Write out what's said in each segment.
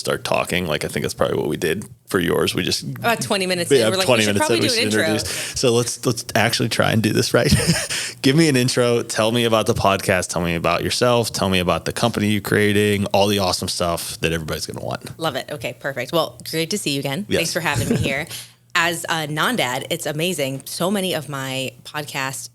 start talking. Like, I think that's probably what we did for yours. We just about 20 minutes in, we're like, we should probably do an intro. So let's actually try and do this right. Give me an intro. Tell me about the podcast. Tell me about yourself. Tell me about the company you're creating, all the awesome stuff that everybody's going to want. Love it. Okay, perfect. Well, great to see you again. Yes. Thanks for having me here. As a non-dad, it's amazing. So many of my podcast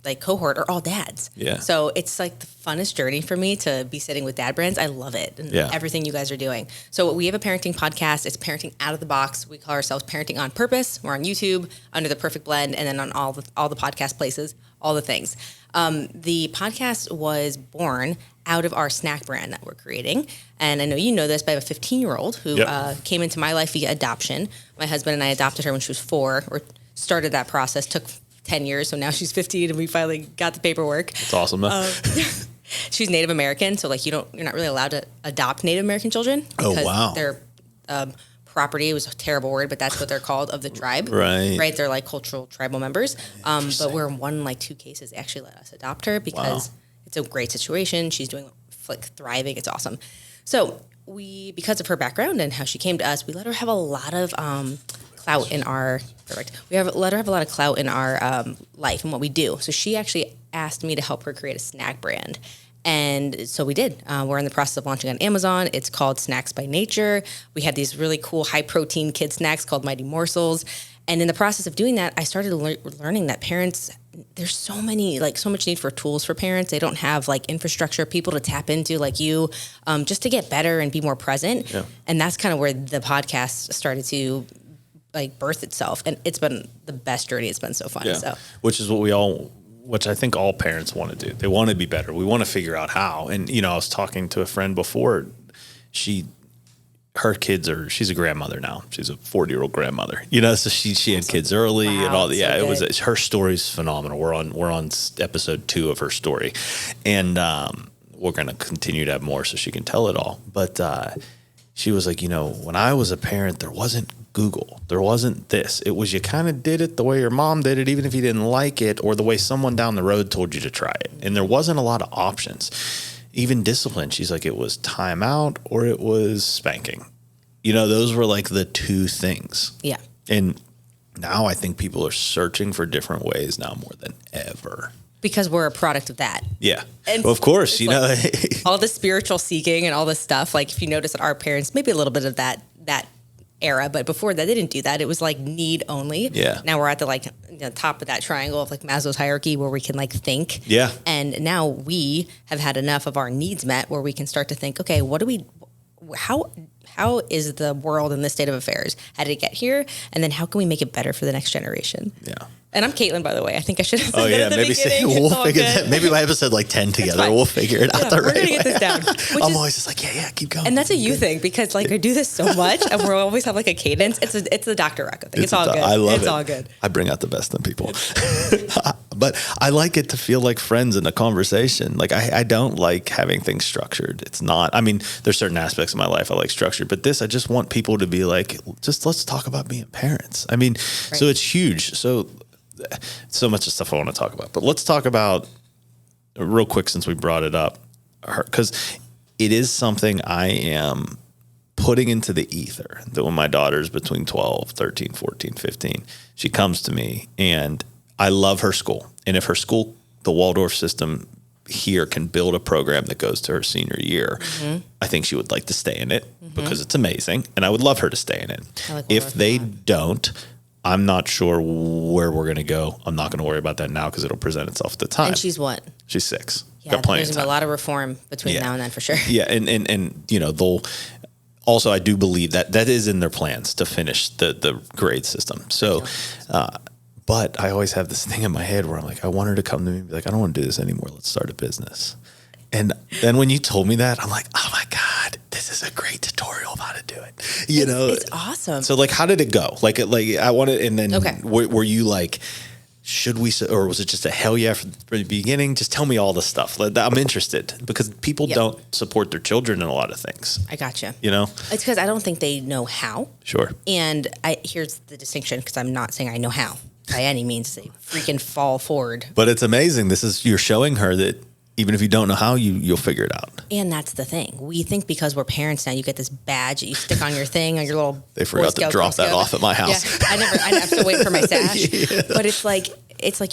like cohort are all dads. Yeah. So it's like the funnest journey for me to be sitting with dad brands. I love it. And everything you guys are doing. So we have a parenting podcast. It's parenting out of the box. We call ourselves Parenting on Purpose. We're on YouTube under the Perfect Blend and then on all the podcast places, all the things. The podcast was born out of our snack brand that we're creating. And I know you know this, but I have a 15-year-old who came into my life via adoption. My husband and I adopted her when she was 4, or started that process, took 10 years. So now she's 15 and we finally got the paperwork. That's awesome. She's Native American. So like you're not really allowed to adopt Native American children. Oh, wow. They're property was a terrible word, but that's what they're called, of the tribe. Right. They're like cultural tribal members. But we're in 2 cases, they actually let us adopt her because it's a great situation. She's doing like thriving. It's awesome. So because of her background and how she came to us, we let her have a lot of clout in our let her have a lot of clout in our life and what we do. So she actually asked me to help her create a snack brand. And so we did. We're in the process of launching on Amazon. It's called Snacks by Nature. We have these really cool high protein kid snacks called Mighty Morsels. And in the process of doing that, I started learning that parents, there's so much need for tools for parents. They don't have like infrastructure, people to tap into like you, just to get better and be more present. Yeah. And that's kind of where the podcast started to like birth itself. And it's been the best journey. It's been so fun. Yeah. So, which I think all parents want to do. They want to be better. We want to figure out how. And, I was talking to a friend before. She's a grandmother now. She's a 40-year-old grandmother. So she had kids early and all. Yeah, so it was her story's phenomenal. We're on episode 2 of her story, and we're going to continue to have more so she can tell it all. But she was like, when I was a parent, there wasn't Google. There wasn't this. It was you kind of did it the way your mom did it, even if you didn't like it, or the way someone down the road told you to try it. And there wasn't a lot of options. Even discipline. She's like, it was timeout or it was spanking. Those were like the 2 things. Yeah. And now I think people are searching for different ways now more than ever. Because we're a product of that. Yeah. And well, of course, all the spiritual seeking and all this stuff. Like if you notice that our parents, maybe a little bit of that era, but before that, they didn't do that. It was like need only. Yeah. Now we're at the top of that triangle of like Maslow's hierarchy where we can like think. Yeah. And now we have had enough of our needs met where we can start to think, okay, how is the world in this state of affairs? How did it get here? And then how can we make it better for the next generation? Yeah. And I'm Katlyn, by the way. I think I should have said that at the maybe beginning. We'll figure that. Maybe by episode 10 together, we'll figure it out the right way. We're going to get this down. I'm always just like, keep going. And that's a you thing because I do this so much and we always have like a cadence. It's the Dr. Rocco thing. It's all good. I love it. It's all good. I bring out the best in people. But I like it to feel like friends in a conversation. Like I don't like having things structured. It's not, there's certain aspects of my life I like structured, but I just want people to be like, just let's talk about being parents. Right. So it's huge. So much of stuff I want to talk about, but let's talk about real quick since we brought it up, because it is something I am putting into the ether that when my daughter's between 12, 13, 14, 15, she comes to me and I love her school. And if her school, the Waldorf system here can build a program that goes to her senior year, I think she would like to stay in it because it's amazing. And I would love her to stay in it. If they don't, I'm not sure where we're going to go. I'm not going to worry about that now because it'll present itself at the time. And she's what? She's 6. Yeah, there's going to be a lot of reform between now and then for sure. Yeah, and they'll also, I do believe that is in their plans to finish the grade system. So, but I always have this thing in my head where I'm like, I want her to come to me and be like, I don't want to do this anymore. Let's start a business. And then when you told me that, I'm like, oh my God, this is a great tutorial of how to do it. It's awesome. So how did it go? Like I wanted, and then were you like, should we, or was it just a hell yeah from the beginning? Just tell me all the stuff. I'm interested because people don't support their children in a lot of things. I gotcha. It's because I don't think they know how. Sure. And here's the distinction, because I'm not saying I know how by any means. They freaking fall forward. But it's amazing. You're showing her that even if you don't know how, you'll figure it out. And that's the thing. We think because we're parents now, you get this badge that you stick on your thing, on your little They forgot to drop that off at my house. Yeah, I have to wait for my sash. But it's like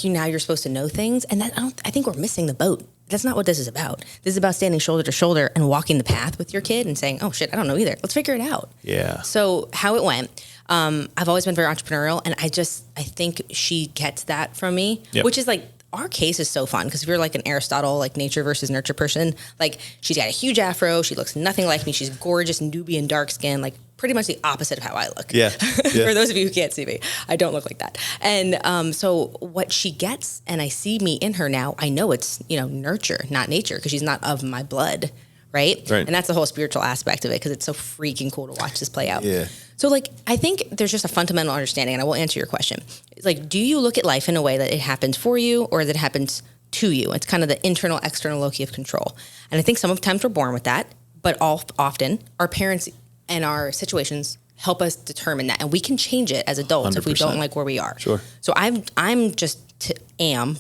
you're supposed to know things. And I think we're missing the boat. That's not what this is about. This is about standing shoulder to shoulder and walking the path with your kid and saying, oh shit, I don't know either. Let's figure it out. Yeah. So how it went, I've always been very entrepreneurial, and I think she gets that from me, which is like, our case is so fun because if you're like an Aristotle, like nature versus nurture person, like she's got a huge afro. She looks nothing like me. She's gorgeous, Nubian, dark skin, like pretty much the opposite of how I look. Yeah. For those of you who can't see me, I don't look like that. And so what she gets, and I see me in her now, I know it's, nurture, not nature, because she's not of my blood. Right. And that's the whole spiritual aspect of it, because it's so freaking cool to watch this play out. Yeah. So like, I think there's just a fundamental understanding, and I will answer your question. It's like, do you look at life in a way that it happens for you or that it happens to you? It's kind of the internal, external locus of control. And I think sometimes we're born with that, but often our parents and our situations help us determine that. And we can change it as adults 100%. If we don't like where we are. Sure. So I'm just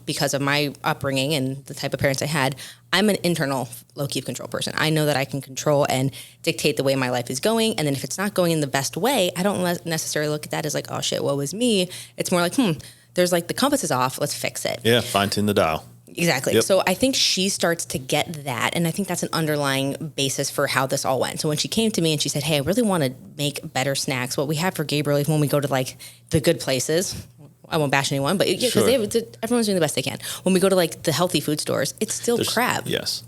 because of my upbringing and the type of parents I had, I'm an internal low-key control person. I know that I can control and dictate the way my life is going. And then if it's not going in the best way, I don't necessarily look at that as like, oh shit, what was me? It's more like, there's like the compass is off. Let's fix it. Yeah. Fine tune the dial. Exactly. Yep. So I think she starts to get that. And I think that's an underlying basis for how this all went. So when she came to me and she said, hey, I really want to make better snacks. What we have for Gabriel, even when we go to like the good places, I won't bash anyone, but because everyone's doing the best they can. When we go to like the healthy food stores, it's still crap. Yes.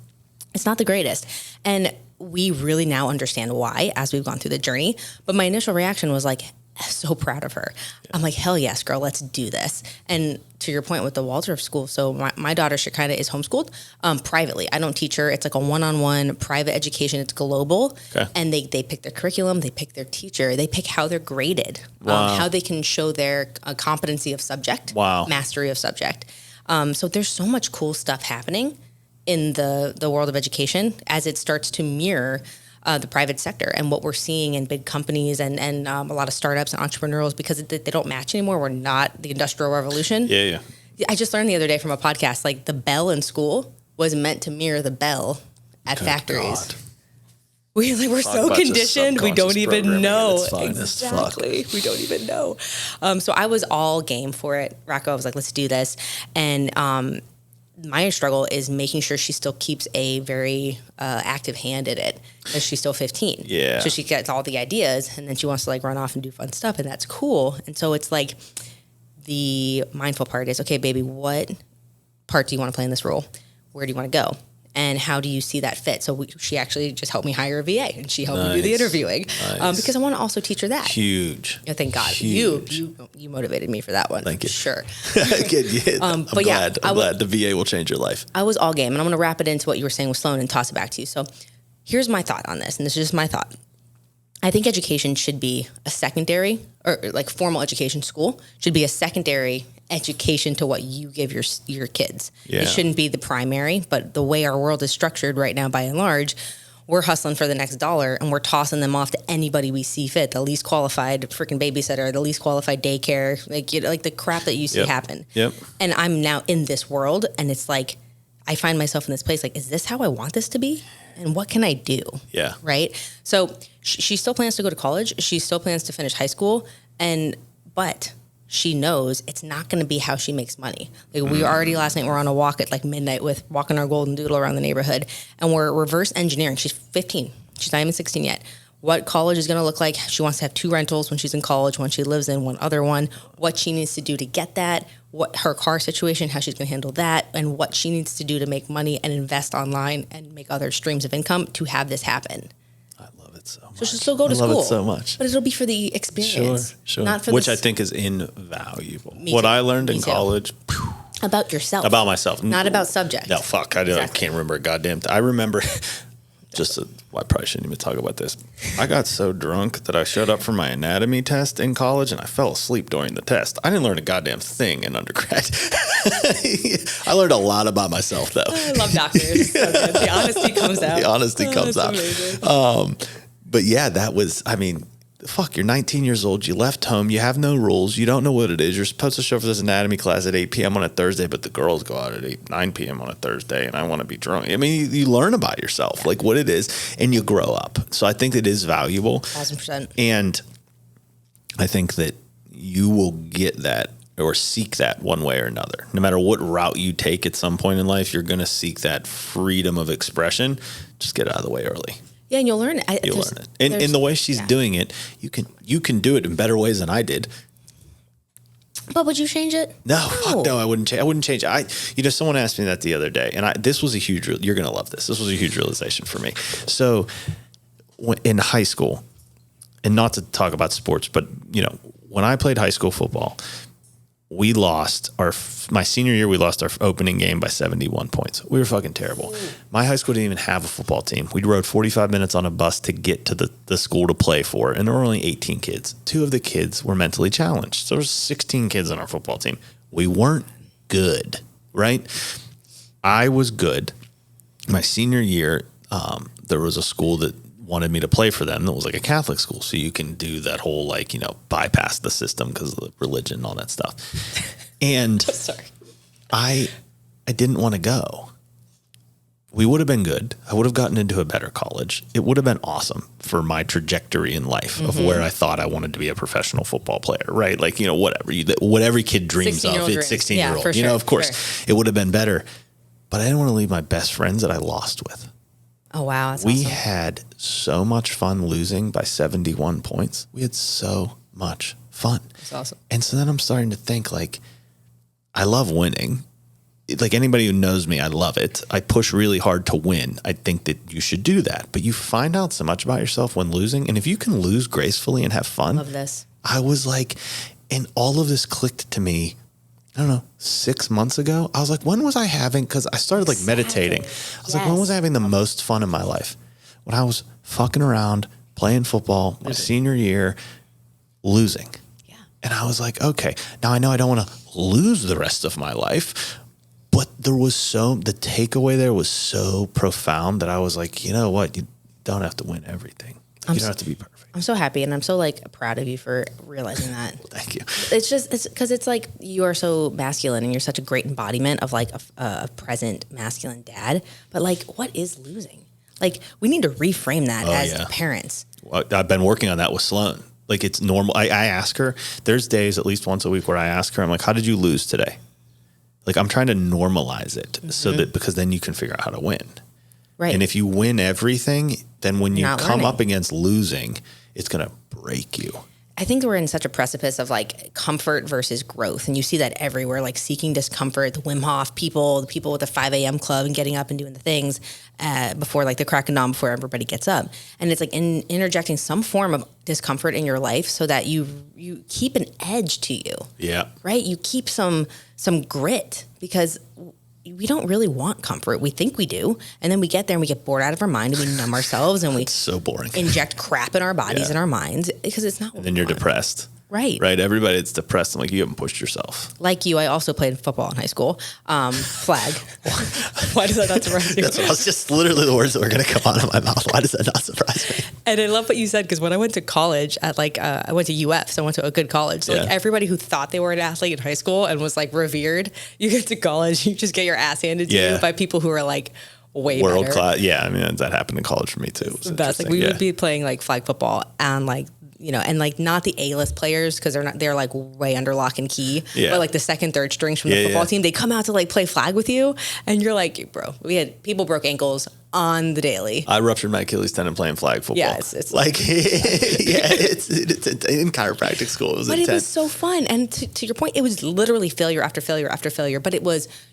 It's not the greatest. And we really now understand why as we've gone through the journey. But my initial reaction was like, so proud of her. Yeah. I'm like, hell yes, girl, let's do this. And to your point with the Waldorf school, so my daughter Shekinah is homeschooled privately. I don't teach her. It's like a one-on-one private education. It's global. Okay. And they pick their curriculum. They pick their teacher. They pick how they're graded, how they can show their competency of subject, mastery of subject. So there's so much cool stuff happening in the world of education as it starts to mirror the private sector and what we're seeing in big companies and a lot of startups and entrepreneurs, because they don't match anymore. We're not the Industrial Revolution. Yeah. I just learned the other day from a podcast, like the bell in school was meant to mirror the bell at factories. God. We're so conditioned, we don't even know. Exactly. We don't even know. So I was all game for it. Rocco, I was like, let's do this. And my struggle is making sure she still keeps a very active hand in it, because she's still 15. Yeah. So she gets all the ideas, and then she wants to like run off and do fun stuff, and that's cool. And so it's like the mindful part is, okay, baby, what part do you want to play in this role? Where do you want to go? And how do you see that fit? So she actually just helped me hire a VA, and she helped me do the interviewing because I want to also teach her that. Huge. Thank God. Huge. You motivated me for that one. Thank you. Sure. I'm glad the VA will change your life. I was all game, and I'm going to wrap it into what you were saying with Sloan and toss it back to you. So here's my thought on this, and this is just my thought. I think education should be a secondary, or like formal education, school should be a secondary education to what you give your kids. Yeah. It shouldn't be the primary, but the way our world is structured right now, by and large, we're hustling for the next dollar, and we're tossing them off to anybody we see fit, the least qualified freaking babysitter, the least qualified daycare, like the crap that you see happen. Yep. And I'm now in this world, and it's like, I find myself in this place, like, is this how I want this to be? And what can I do? Yeah. Right? So she still plans to go to college. She still plans to finish high school. But she knows it's not going to be how she makes money. Like we already last night, we're on a walk at like midnight with walking our golden doodle around the neighborhood, and we're reverse engineering. She's 15. She's not even 16 yet. What college is going to look like. She wants to have 2 rentals when she's in college, one she lives in, one other one, what she needs to do to get that, what her car situation, how she's going to handle that, and what she needs to do to make money and invest online and make other streams of income to have this happen. I love it so much. So she'll still go to school. I love it so much. But it'll be for the experience. Sure. Not for which I think is invaluable. What I learned in college. About yourself. About myself. Not about subject. No, fuck. I can't remember a goddamn thing. I remember... I probably shouldn't even talk about this. I got so drunk that I showed up for my anatomy test in college, and I fell asleep during the test. I didn't learn a goddamn thing in undergrad. I learned a lot about myself, though. I love doctors. So good. The honesty comes out. The honesty comes out. Amazing. But yeah, that was, I mean, fuck, you're 19 years old. You left home. You have no rules. You don't know what it is. You're supposed to show up for this anatomy class at 8 p.m. on a Thursday, but the girls go out at 9 p.m. on a Thursday, and I want to be drunk. I mean, you learn about yourself, like what it is, and you grow up. So I think it is valuable. 1,000%. And I think that you will get that or seek that one way or another. No matter what route you take at some point in life, you're going to seek that freedom of expression. Just get out of the way early. Yeah, and you'll learn it. You'll learn it. And the way she's doing it, you can do it in better ways than I did. But would you change it? No, fuck no, I wouldn't change. I wouldn't change. Someone asked me that the other day, and this was a huge. You're gonna love this. This was a huge realization for me. So, in high school, and not to talk about sports, but when I played high school football, we lost my senior year. We lost our opening game by 71 points. We were fucking terrible. My high school didn't even have a football team. We rode 45 minutes on a bus to get to the school to play for, and there were only 18 kids. 2 of the kids were mentally challenged. So there was 16 kids on our football team. We weren't good, right? I was good. My senior year, there was a school that wanted me to play for them. That was like a Catholic school. So you can do that whole bypass the system because of the religion and all that stuff. And Sorry. I didn't want to go. We would have been good. I would have gotten into a better college. It would have been awesome for my trajectory in life of where I thought I wanted to be a professional football player, right? Like, whatever. What every kid dreams of. It's 16-year-old. For sure, of course, it would have been better. But I didn't want to leave my best friends that I lost with. Oh, wow. That's we awesome. had so much fun losing by 71 points. We had so much fun. That's awesome. And so then I'm starting to think, I love winning. Like anybody who knows me, I love it. I push really hard to win. I think that you should do that. But you find out so much about yourself when losing. And if you can lose gracefully and have fun. Love this. I was like, and all of this clicked to me, I don't know, 6 months ago. I was like, when was I having, because I started meditating. I was like, when was I having the most fun in my life? When I was fucking around, playing football, my senior year, losing. Yeah. And I was like, okay, now I know I don't want to lose the rest of my life, but the takeaway there was so profound that I was like, you know what? You don't have to win everything. You don't have to be perfect. I'm so happy, and I'm so proud of you for realizing that. Well, thank you. It's because it's like you are so masculine, and you're such a great embodiment of a present masculine dad. But what is losing? We need to reframe that as parents. Well, I've been working on that with Sloan. It's normal. I ask her. There's days at least once a week where I ask her. I'm like, "How did you lose today?" I'm trying to normalize it so that because then you can figure out how to win. Right. And if you win everything, then when you Not come learning. up against losing, it's going to break you. I think we're in such a precipice of comfort versus growth. And you see that everywhere, seeking discomfort, the Wim Hof people, the people with the 5 a.m. club and getting up and doing the things before the crack of dawn, before everybody gets up. And it's interjecting some form of discomfort in your life so that you keep an edge to you. Yeah. Right? You keep some grit because we don't really want comfort. We think we do. And then we get there and we get bored out of our mind and we numb ourselves and we It's so boring. inject crap in our bodies and our minds because it's not. And then you're depressed. Right. Right. Everybody that's depressed. I'm like, you haven't pushed yourself. Like you, I also played football in high school. Flag. Why does that not surprise you? That's what I was just literally the words that were going to come out of my mouth. Why does that not surprise me? And I love what you said because when I went to college at I went to UF, so I went to a good college. So everybody who thought they were an athlete in high school and was revered, you get to college, you just get your ass handed to you by people who are way world better. class. Yeah, I mean that happened in college for me too. It was The best. We would be playing flag football and and not the A-list players because they're way under lock and key. Yeah. But the second, third strings from the football team, they come out to play flag with you, and you're like, bro, we had people broke ankles on the daily. I ruptured my Achilles tendon playing flag football. Yeah, it's it's in chiropractic school. It was but intense. it was so fun. And to your point, it was literally failure after failure after failure. But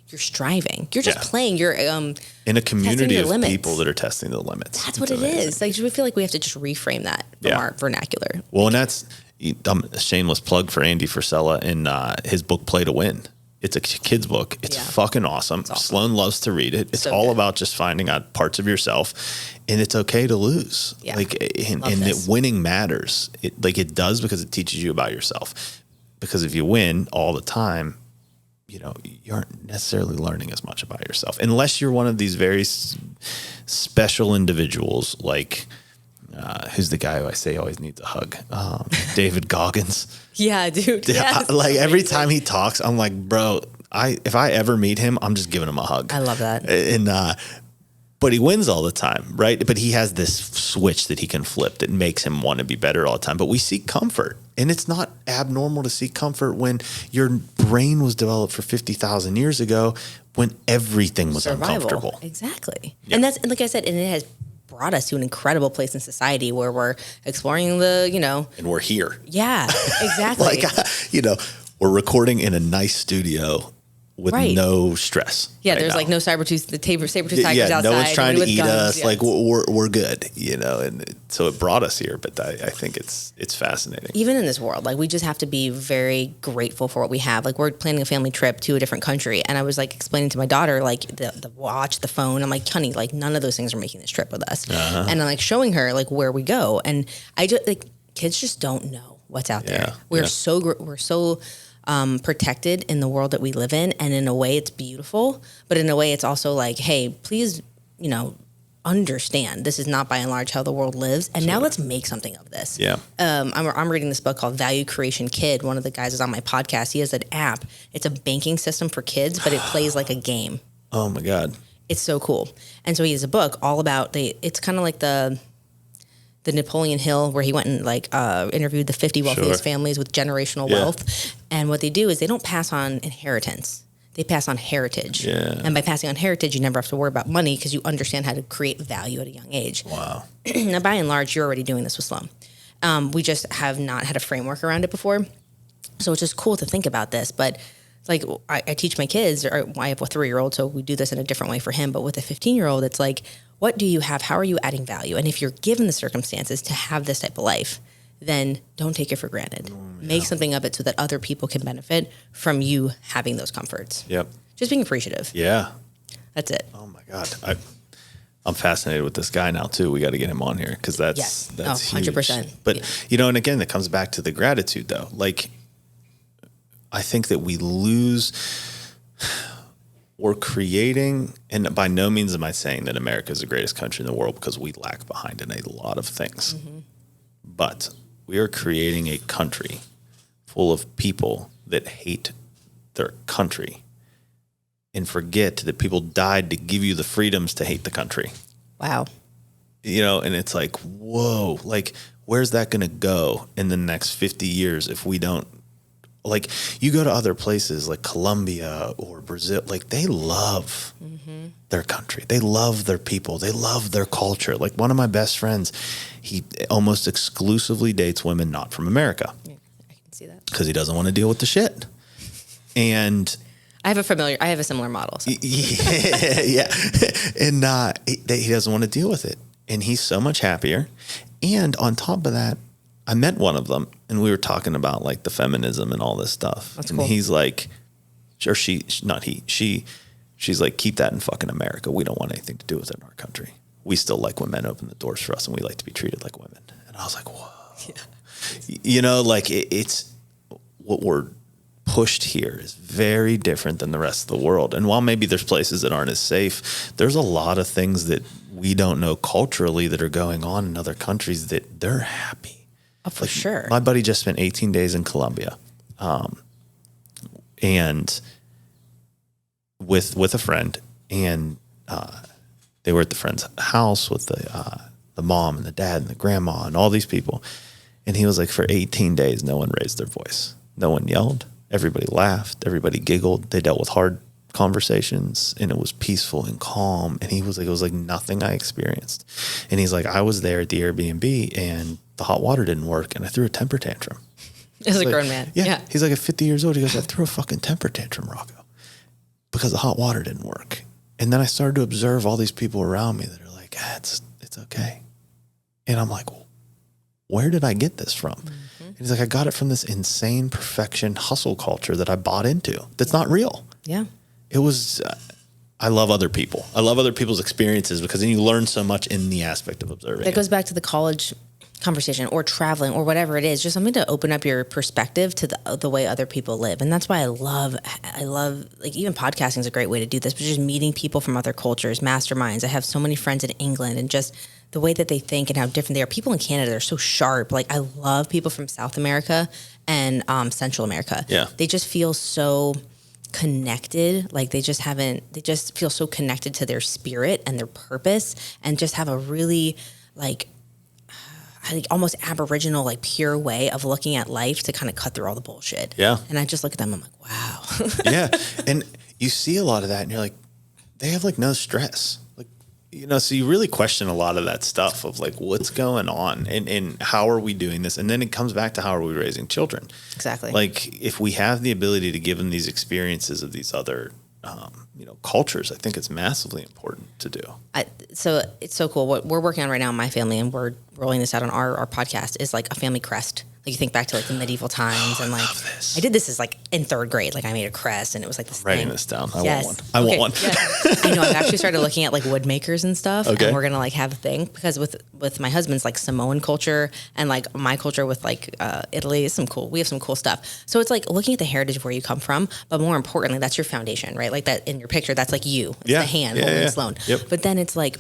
you're striving. You're just playing. You're in a community of limits. people that are testing the limits. That's what it is. We feel like we have to just reframe that from our vernacular. Well, and that's a shameless plug for Andy Frisella in his book Play to Win. It's a kid's book. It's fucking awesome. Sloan loves to read it. It's so all about just finding out parts of yourself, and it's okay to lose. Yeah. And that winning matters. It does because it teaches you about yourself. Because if you win all the time, you aren't necessarily learning as much about yourself unless you're one of these very special individuals who's the guy who I say always needs a hug? David Goggins. Yeah, dude. Yes. Like every time he talks, I'm like, bro, if I ever meet him, I'm just giving him a hug. I love that. And, but he wins all the time, right? But he has this switch that he can flip that makes him want to be better all the time. But we seek comfort. And it's not abnormal to seek comfort when your brain was developed for 50,000 years ago when everything was uncomfortable. Exactly. Yeah. And that's, like I said, and it has brought us to an incredible place in society where we're exploring and we're here. Yeah, exactly. We're recording in a nice studio with no stress. Yeah, there's now. Like no saber-tooth tigers outside. No one's trying to eat guns. us. Yes. Like we're good, and so it brought us here. But I think it's fascinating. Even in this world, like we just have to be very grateful for what we have. Like we're planning a family trip to a different country, and I was like explaining to my daughter like the watch, the phone. I'm like, honey, like none of those things are making this trip with us. And I'm like showing her like where we go, and I just like kids just don't know what's out there. We're so protected in the world that we live in, and in a way it's beautiful, but in a way it's also like, hey, please, understand this is not by and large how the world lives, and now let's make something of this. I'm reading this book called Value Creation Kid. One of the guys is on my podcast. He has an app. It's a banking system for kids, but it plays like a game. Oh my god, it's so cool. And so he has a book all about it's kind of like the Napoleon Hill, where he went and interviewed the 50 wealthiest families with generational wealth. And what they do is they don't pass on inheritance. They pass on heritage. Yeah. And by passing on heritage, you never have to worry about money because you understand how to create value at a young age. Wow. Now, by and large, you're already doing this with Sloan. We just have not had a framework around it before. So it's just cool to think about this. But like I teach my kids, or I have a 3-year-old, so we do this in a different way for him. But with a 15-year-old, it's like, what do you have? How are you adding value? And if you're given the circumstances to have this type of life, then don't take it for granted. Make something of it so that other people can benefit from you having those comforts. Yep. Just being appreciative. Yeah. That's it. Oh my God. I'm fascinated with this guy now too. We got to get him on here because that's 100%. Huge. But and again, that comes back to the gratitude though. Like, I think that we lose. We're creating, and by no means am I saying that America is the greatest country in the world, because we lag behind in a lot of things. Mm-hmm. But we are creating a country full of people that hate their country and forget that people died to give you the freedoms to hate the country. Wow. And it's like, whoa, like, where's that going to go in the next 50 years if we don't? Like, you go to other places like Colombia or Brazil, like they love their country. They love their people. They love their culture. Like one of my best friends, he almost exclusively dates women not from America. Yeah, I can see that. Because he doesn't want to deal with the shit. And I have a similar model. So. Yeah. And he doesn't want to deal with it. And he's so much happier. And on top of that, I met one of them, and we were talking about like the feminism and all this stuff. That's and cool. He's like, or she's like, keep that in fucking America. We don't want anything to do with it in our country. We still like when men open the doors for us, and we like to be treated like women. And I was like, whoa. Yeah. It's what we're pushed here is very different than the rest of the world. And while maybe there's places that aren't as safe, there's a lot of things that we don't know culturally that are going on in other countries that they're happy. Oh, for sure. My buddy just spent 18 days in Colombia, and with a friend, and they were at the friend's house with the mom and the dad and the grandma and all these people. And he was like, for 18 days, no one raised their voice. No one yelled. Everybody laughed. Everybody giggled. They dealt with hard conversations, and it was peaceful and calm. And he was like, it was like nothing I experienced. And he's like, I was there at the Airbnb, and the hot water didn't work, and I threw a temper tantrum. As a grown man. Yeah. He's like, at 50 years old, he goes, I threw a fucking temper tantrum, Rocco, because the hot water didn't work. And then I started to observe all these people around me that are like, it's okay. And I'm like, well, where did I get this from? Mm-hmm. And he's like, I got it from this insane perfection hustle culture that I bought into. That's not real. Yeah. It was, I love other people. I love other people's experiences, because then you learn so much in the aspect of observing. That goes back to the college conversation or traveling or whatever it is, just something to open up your perspective to the way other people live. And that's why I love like even podcasting is a great way to do this, but just meeting people from other cultures, masterminds. I have so many friends in England, and just the way that they think and how different they are. People in Canada are so sharp. Like I love people from South America and Central America. Yeah. They just feel so connected. Like they just feel so connected to their spirit and their purpose, and just have a really like, I think almost Aboriginal, like pure way of looking at life to kind of cut through all the bullshit. Yeah. And I just look at them, I'm like, wow. Yeah. And you see a lot of that and you're like, they have like no stress. Like, you know, so you really question a lot of that stuff of like, what's going on and how are we doing this? And then it comes back to how are we raising children? Exactly. Like if we have the ability to give them these experiences of these other cultures, I think it's massively important to do. So it's so cool. What we're working on right now in my family, and we're rolling this out on our podcast, is like a family crest. Like you think back to like the medieval times, and like I did this as like in third grade. Like I made a crest, and it was like this. Writing thing. this down. I Yes. want one. I want one. Yes. I know. I've actually started looking at like wood makers and stuff, Okay. and we're gonna like have a thing because with my husband's like Samoan culture and like my culture with like Italy is we have some cool stuff. So it's like looking at the heritage of where you come from, but more importantly, that's your foundation, right? Like that in your picture, that's like you. It's the hand holding Sloan. Yep. But then it's like,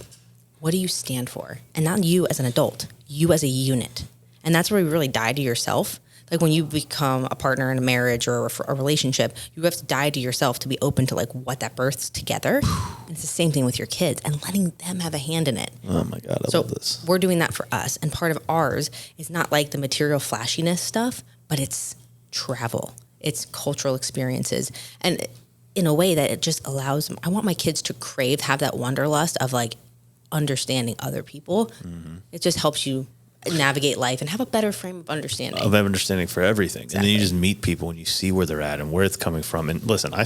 what do you stand for? And not you as an adult, you as a unit. And that's where you really die to yourself. Like when you become a partner in a marriage or a relationship, you have to die to yourself to be open to like what that births together. And it's the same thing with your kids and letting them have a hand in it. Oh my God, I love this. We're doing that for us. And part of ours is not like the material flashiness stuff, but it's travel. It's cultural experiences. And in a way that it just allows them, I want my kids to have that wanderlust of like understanding other people. Mm-hmm. It just helps you navigate life and have a better frame of understanding. Of understanding for everything. Exactly. And then you just meet people and you see where they're at and where it's coming from. And listen, I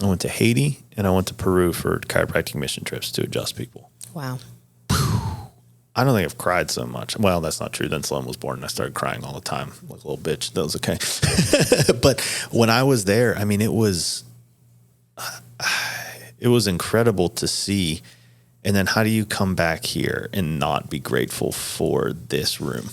went to Haiti and I went to Peru for chiropractic mission trips to adjust people. Wow. I don't think I've cried so much. Well, that's not true. Then Sloan was born and I started crying all the time like a little bitch. That was okay. But when I was there, I mean, it was incredible to see. And then how do you come back here and not be grateful for this room,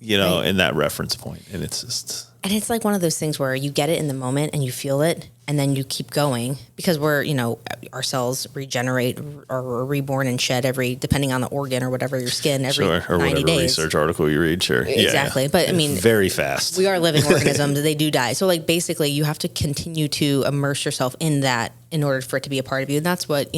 right. In that reference point? And it's just... And it's like one of those things where you get it in the moment and you feel it and then you keep going because our cells regenerate or are reborn and shed depending on the organ or whatever, your skin, every 90 or whatever days. Research article you read, sure. Exactly. Yeah. But I mean... Very fast. We are living organisms. They do die. So like basically you have to continue to immerse yourself in that in order for it to be a part of you. And that's what,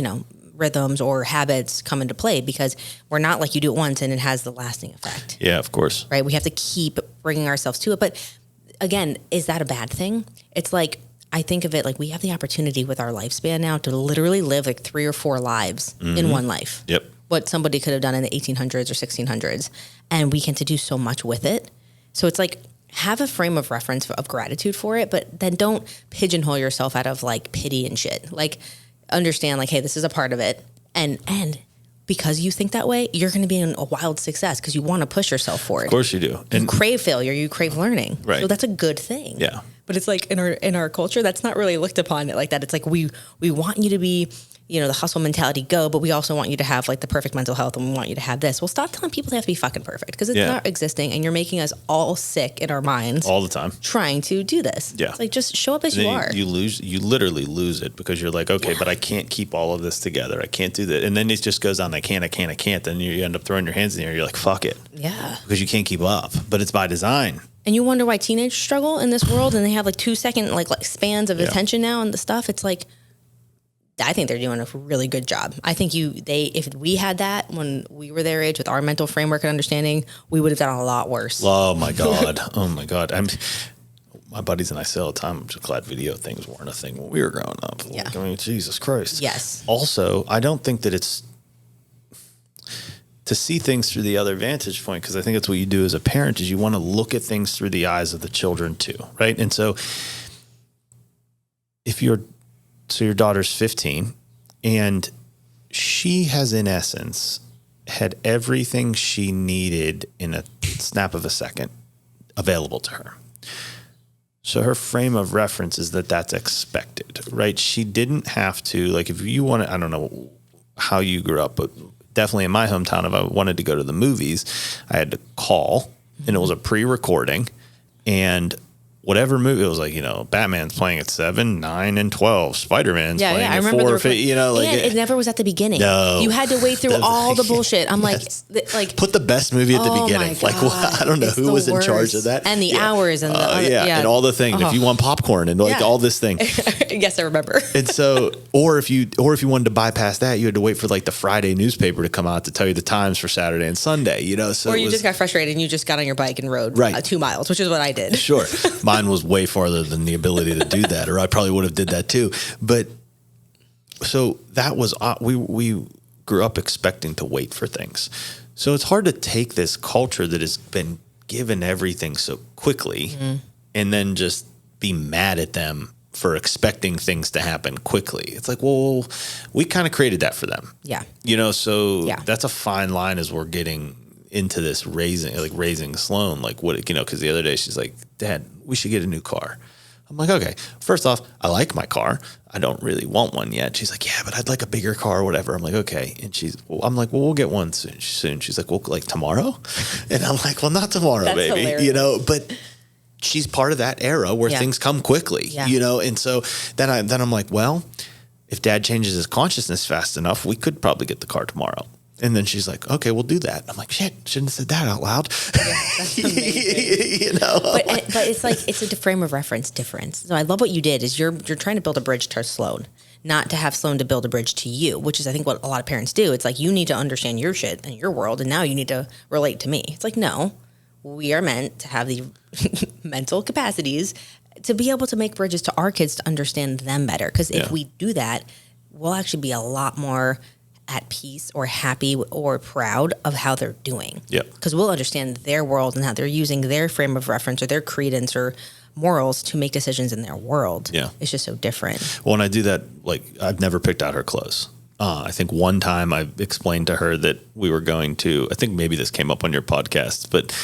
rhythms or habits come into play because we're not like you do it once and it has the lasting effect. Yeah, of course. Right? We have to keep bringing ourselves to it. But again, is that a bad thing? It's like, I think of it like we have the opportunity with our lifespan now to literally live like 3 or 4 lives in one life. Yep. What somebody could have done in the 1800s or 1600s. And we get to do so much with it. So it's like, have a frame of reference of gratitude for it, but then don't pigeonhole yourself out of like pity and shit. Like, understand like, hey, this is a part of it. And because you think that way, you're going to be in a wild success because you want to push yourself forward. Of course you do. And you crave failure, you crave learning. Right. So that's a good thing. Yeah. But it's like in our culture, that's not really looked upon like that. It's like we want you to be, the hustle mentality go, but we also want you to have like the perfect mental health and we want you to have this. Well, stop telling people they have to be fucking perfect because it's not existing and you're making us all sick in our minds all the time trying to do this. Yeah. It's like just show up as you are. You literally lose it because you're like, okay, but I can't keep all of this together. I can't do that. And then it just goes on. I can't. Then you end up throwing your hands in the air. You're like, fuck it. Yeah. Because you can't keep up, but it's by design. And you wonder why teenagers struggle in this world and they have like 2-second like spans of attention now and the stuff. It's like, I think they're doing a really good job. I think if we had that when we were their age with our mental framework and understanding, we would have done a lot worse. Oh my God. My buddies and I say all the time, I'm just glad video things weren't a thing when we were growing up. Yeah. Like, I mean, Jesus Christ. Yes. Also, I don't think that it's to see things through the other vantage point, because I think that's what you do as a parent is you want to look at things through the eyes of the children too, right? And so your daughter's 15 and she has in essence had everything she needed in a snap of a second available to her. So her frame of reference is that that's expected, right? She didn't have to, like, if you want to, I don't know how you grew up, but definitely in my hometown, if I wanted to go to the movies, I had to call, and it was a pre-recording, and whatever movie, it was like, Batman's playing at 7, 9, and 12. Spider-Man's playing at 4 or 5. And it never was at the beginning. No. You had to wait through all the bullshit. I'm yes. like, put the best movie at the beginning. My God, I don't know who was in charge of that. And the hours and and all the things. If you want popcorn and all this thing. Yes, I remember. And so, or if you wanted to bypass that, you had to wait for like the Friday newspaper to come out to tell you the times for Saturday and Sunday. So or you just got frustrated and you just got on your bike and rode 2 miles, which is what I did. Sure, mine was way farther than the ability to do that, or I probably would have did that too. But so that was we grew up expecting to wait for things. So it's hard to take this culture that has been given everything so quickly and then just be mad at them for expecting things to happen quickly. It's like, well, we kind of created that for them. Yeah. That's a fine line as we're getting into this raising Sloan. Like what, because the other day she's like, Dad, we should get a new car. I'm like, okay, first off, I like my car. I don't really want one yet. She's like, yeah, but I'd like a bigger car or whatever. I'm like, okay. And I'm like, well, we'll get one soon. She's like, well, like tomorrow? And I'm like, well, not tomorrow, That's baby. hilarious. But she's part of that era where things come quickly, and so then I'm like, well, if Dad changes his consciousness fast enough, we could probably get the car tomorrow. And then she's like, okay, we'll do that. I'm like, shit, shouldn't have said that out loud. Yeah, that's amazing. But it's like, it's a frame of reference difference. So I love what you did is you're trying to build a bridge to Sloan, not to have Sloan to build a bridge to you, which is I think what a lot of parents do. It's like, you need to understand your shit and your world, and now you need to relate to me. It's like, no, we are meant to have the mental capacities to be able to make bridges to our kids to understand them better. Because if we do that, we'll actually be a lot more at peace or happy or proud of how they're doing. Yeah. Because we'll understand their world and how they're using their frame of reference or their credence or morals to make decisions in their world. Yeah. It's just so different. Well, when I do that, like I've never picked out her clothes. I think one time I explained to her that we were going to, I think maybe this came up on your podcast, but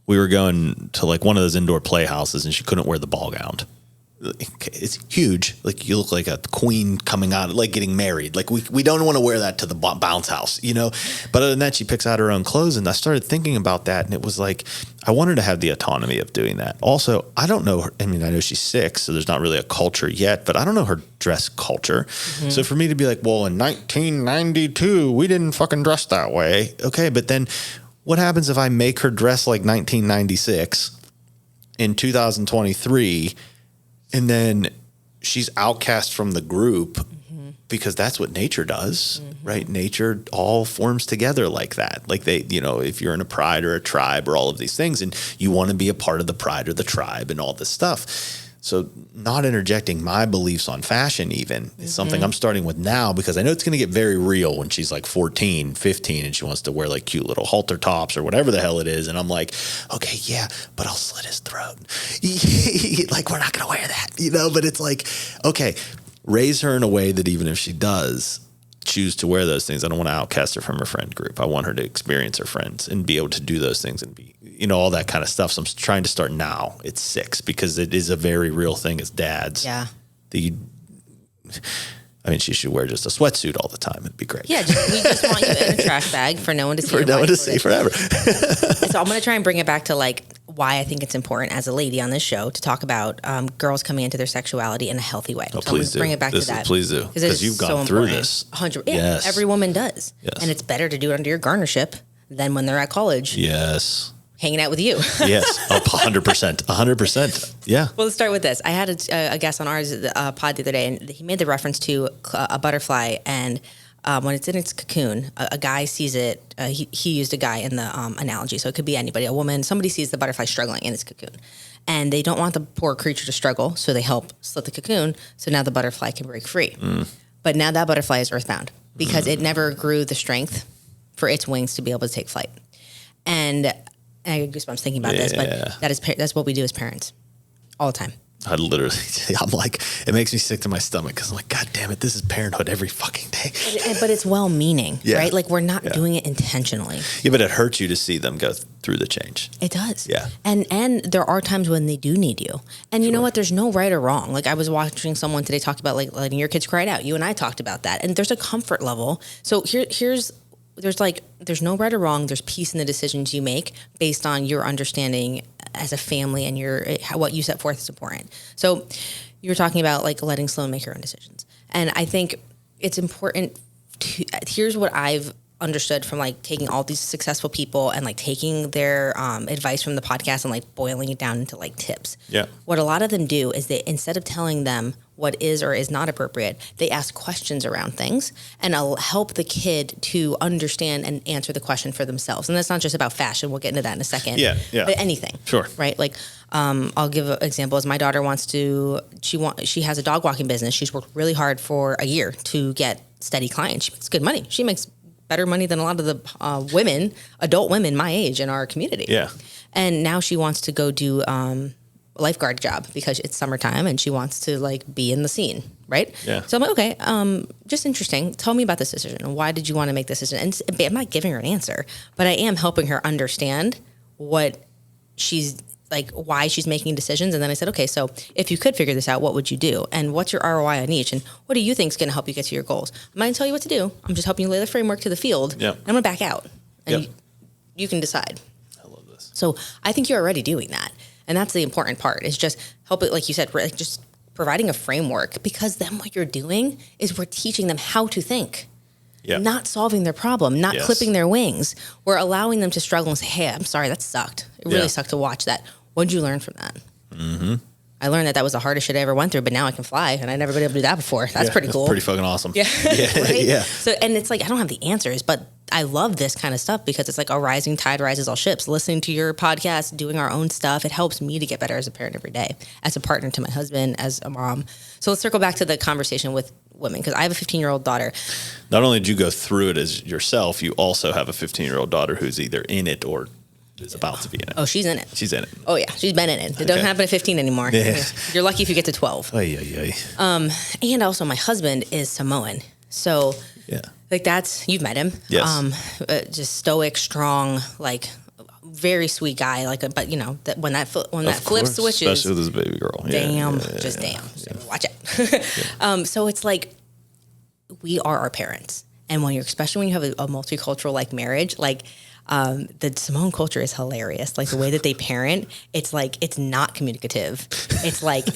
we were going to like one of those indoor playhouses and she couldn't wear the ball gown. It's huge. Like you look like a queen coming out, like getting married. Like we don't want to wear that to the bounce house, But other than that, she picks out her own clothes. And I started thinking about that. And it was like, I want her to have the autonomy of doing that. Also, I don't know her. I mean, I know she's 6, so there's not really a culture yet, but I don't know her dress culture. Mm-hmm. So for me to be like, well, in 1992, we didn't fucking dress that way. Okay. But then what happens if I make her dress like 1996 in 2023? And then she's outcast from the group because that's what nature does, right? Nature all forms together like that. Like they, if you're in a pride or a tribe or all of these things and you want to be a part of the pride or the tribe and all this stuff. So not interjecting my beliefs on fashion even is something I'm starting with now because I know it's going to get very real when she's like 14, 15 and she wants to wear like cute little halter tops or whatever the hell it is. And I'm like, okay, yeah, but I'll slit his throat. Like, we're not going to wear that, but it's like, okay, raise her in a way that even if she does choose to wear those things, I don't want to outcast her from her friend group. I want her to experience her friends and be able to do those things and be, all that kind of stuff. So I'm trying to start now at 6 because it is a very real thing as dads. Yeah. She should wear just a sweatsuit all the time. It'd be great. Yeah, we just want you in a trash bag for no one to see. For no one to see forever. So I'm going to try and bring it back to like why I think it's important as a lady on this show to talk about girls coming into their sexuality in a healthy way. Oh, so please do. Bring it back to that. Please do. Because you've gone through this. 100. Yeah, every woman does. Yes. And it's better to do it under your garnership than when they're at college. Yes. Hanging out with you. Yes, 100%. 100%. Yeah. Well, let's start with this. I had a guest on ours pod the other day, and he made the reference to a butterfly. And when it's in its cocoon, a guy sees it. He used a guy in the analogy. So it could be anybody, a woman. Somebody sees the butterfly struggling in its cocoon. And they don't want the poor creature to struggle, so they help slit the cocoon. So now the butterfly can break free. But now that butterfly is earthbound because it never grew the strength for its wings to be able to take flight. And I get goosebumps thinking about this, but that's what we do as parents all the time. I'm like, it makes me sick to my stomach because I'm like, God damn it, this is parenthood every fucking day. But it's well-meaning, right? Like we're not doing it intentionally. Yeah, but it hurts you to see them go through the change. It does. Yeah. And there are times when they do need you. And you know what? There's no right or wrong. Like I was watching someone today talk about like letting your kids cry it out. You and I talked about that. And there's a comfort level. So there's no right or wrong. There's peace in the decisions you make based on your understanding as a family and what you set forth is important. So you're talking about like letting Sloan make her own decisions. And I think it's important here's what I've understood from like taking all these successful people and like taking their advice from the podcast and like boiling it down into like tips. Yeah. What a lot of them do is they, instead of telling them what is or is not appropriate, they ask questions around things and I'll help the kid to understand and answer the question for themselves. And that's not just about fashion. We'll get into that in a second. Yeah. But anything. Sure. Right. Like, I'll give an example. As my daughter she has a dog walking business. She's worked really hard for a year to get steady clients. She makes good money. She makes better money than a lot of the adult women my age in our community. Yeah. And now she wants to go do a lifeguard job because it's summertime and she wants to like be in the scene, right? Yeah. So I'm like, okay, just interesting. Tell me about this decision. Why did you want to make this decision? And I'm not giving her an answer, but I am helping her understand what she's like, why she's making decisions. And then I said, okay, so if you could figure this out, what would you do? And what's your ROI on each? And what do you think is going to help you get to your goals? I'm not going to tell you what to do. I'm just helping you lay the framework to the field. Yep. And I'm going to back out. And Yep. you can decide. I love this. So I think you're already doing that. And that's the important part is just help it, like you said, like just providing a framework, because then what you're doing is we're teaching them how to think. Yeah. Not solving their problem, not Yes. clipping their wings. We're allowing them to struggle and say, hey, I'm sorry, that sucked. It really sucked to watch that. What did you learn from that? Mm-hmm. I learned that was the hardest shit I ever went through, but now I can fly, and I never been able to do that before. That's pretty cool. Pretty fucking awesome. Yeah. Right? Yeah. So, and it's like, I don't have the answers, but I love this kind of stuff because it's like a rising tide rises all ships. Listening to your podcast, doing our own stuff, it helps me to get better as a parent every day, as a partner to my husband, as a mom. So let's circle back to the conversation with women, because I have a 15-year-old daughter. Not only did you go through it as yourself, you also have a 15-year-old daughter who's either in it or is about to be in it. Oh, she's in it. She's in it. Oh, yeah. She's been in it. It doesn't happen at 15 anymore. Yeah. You're lucky if you get to 12. And also my husband is Samoan. So Yeah. like you've met him. Yes. Just stoic, strong, like very sweet guy. Like, but you know, that when that flip switches, especially with his baby girl. Damn. Yeah. So watch it. So it's like, we are our parents. And especially when you have a multicultural like marriage, like, the Samoan culture is hilarious. Like the way that they parent, it's like, it's not communicative. It's like,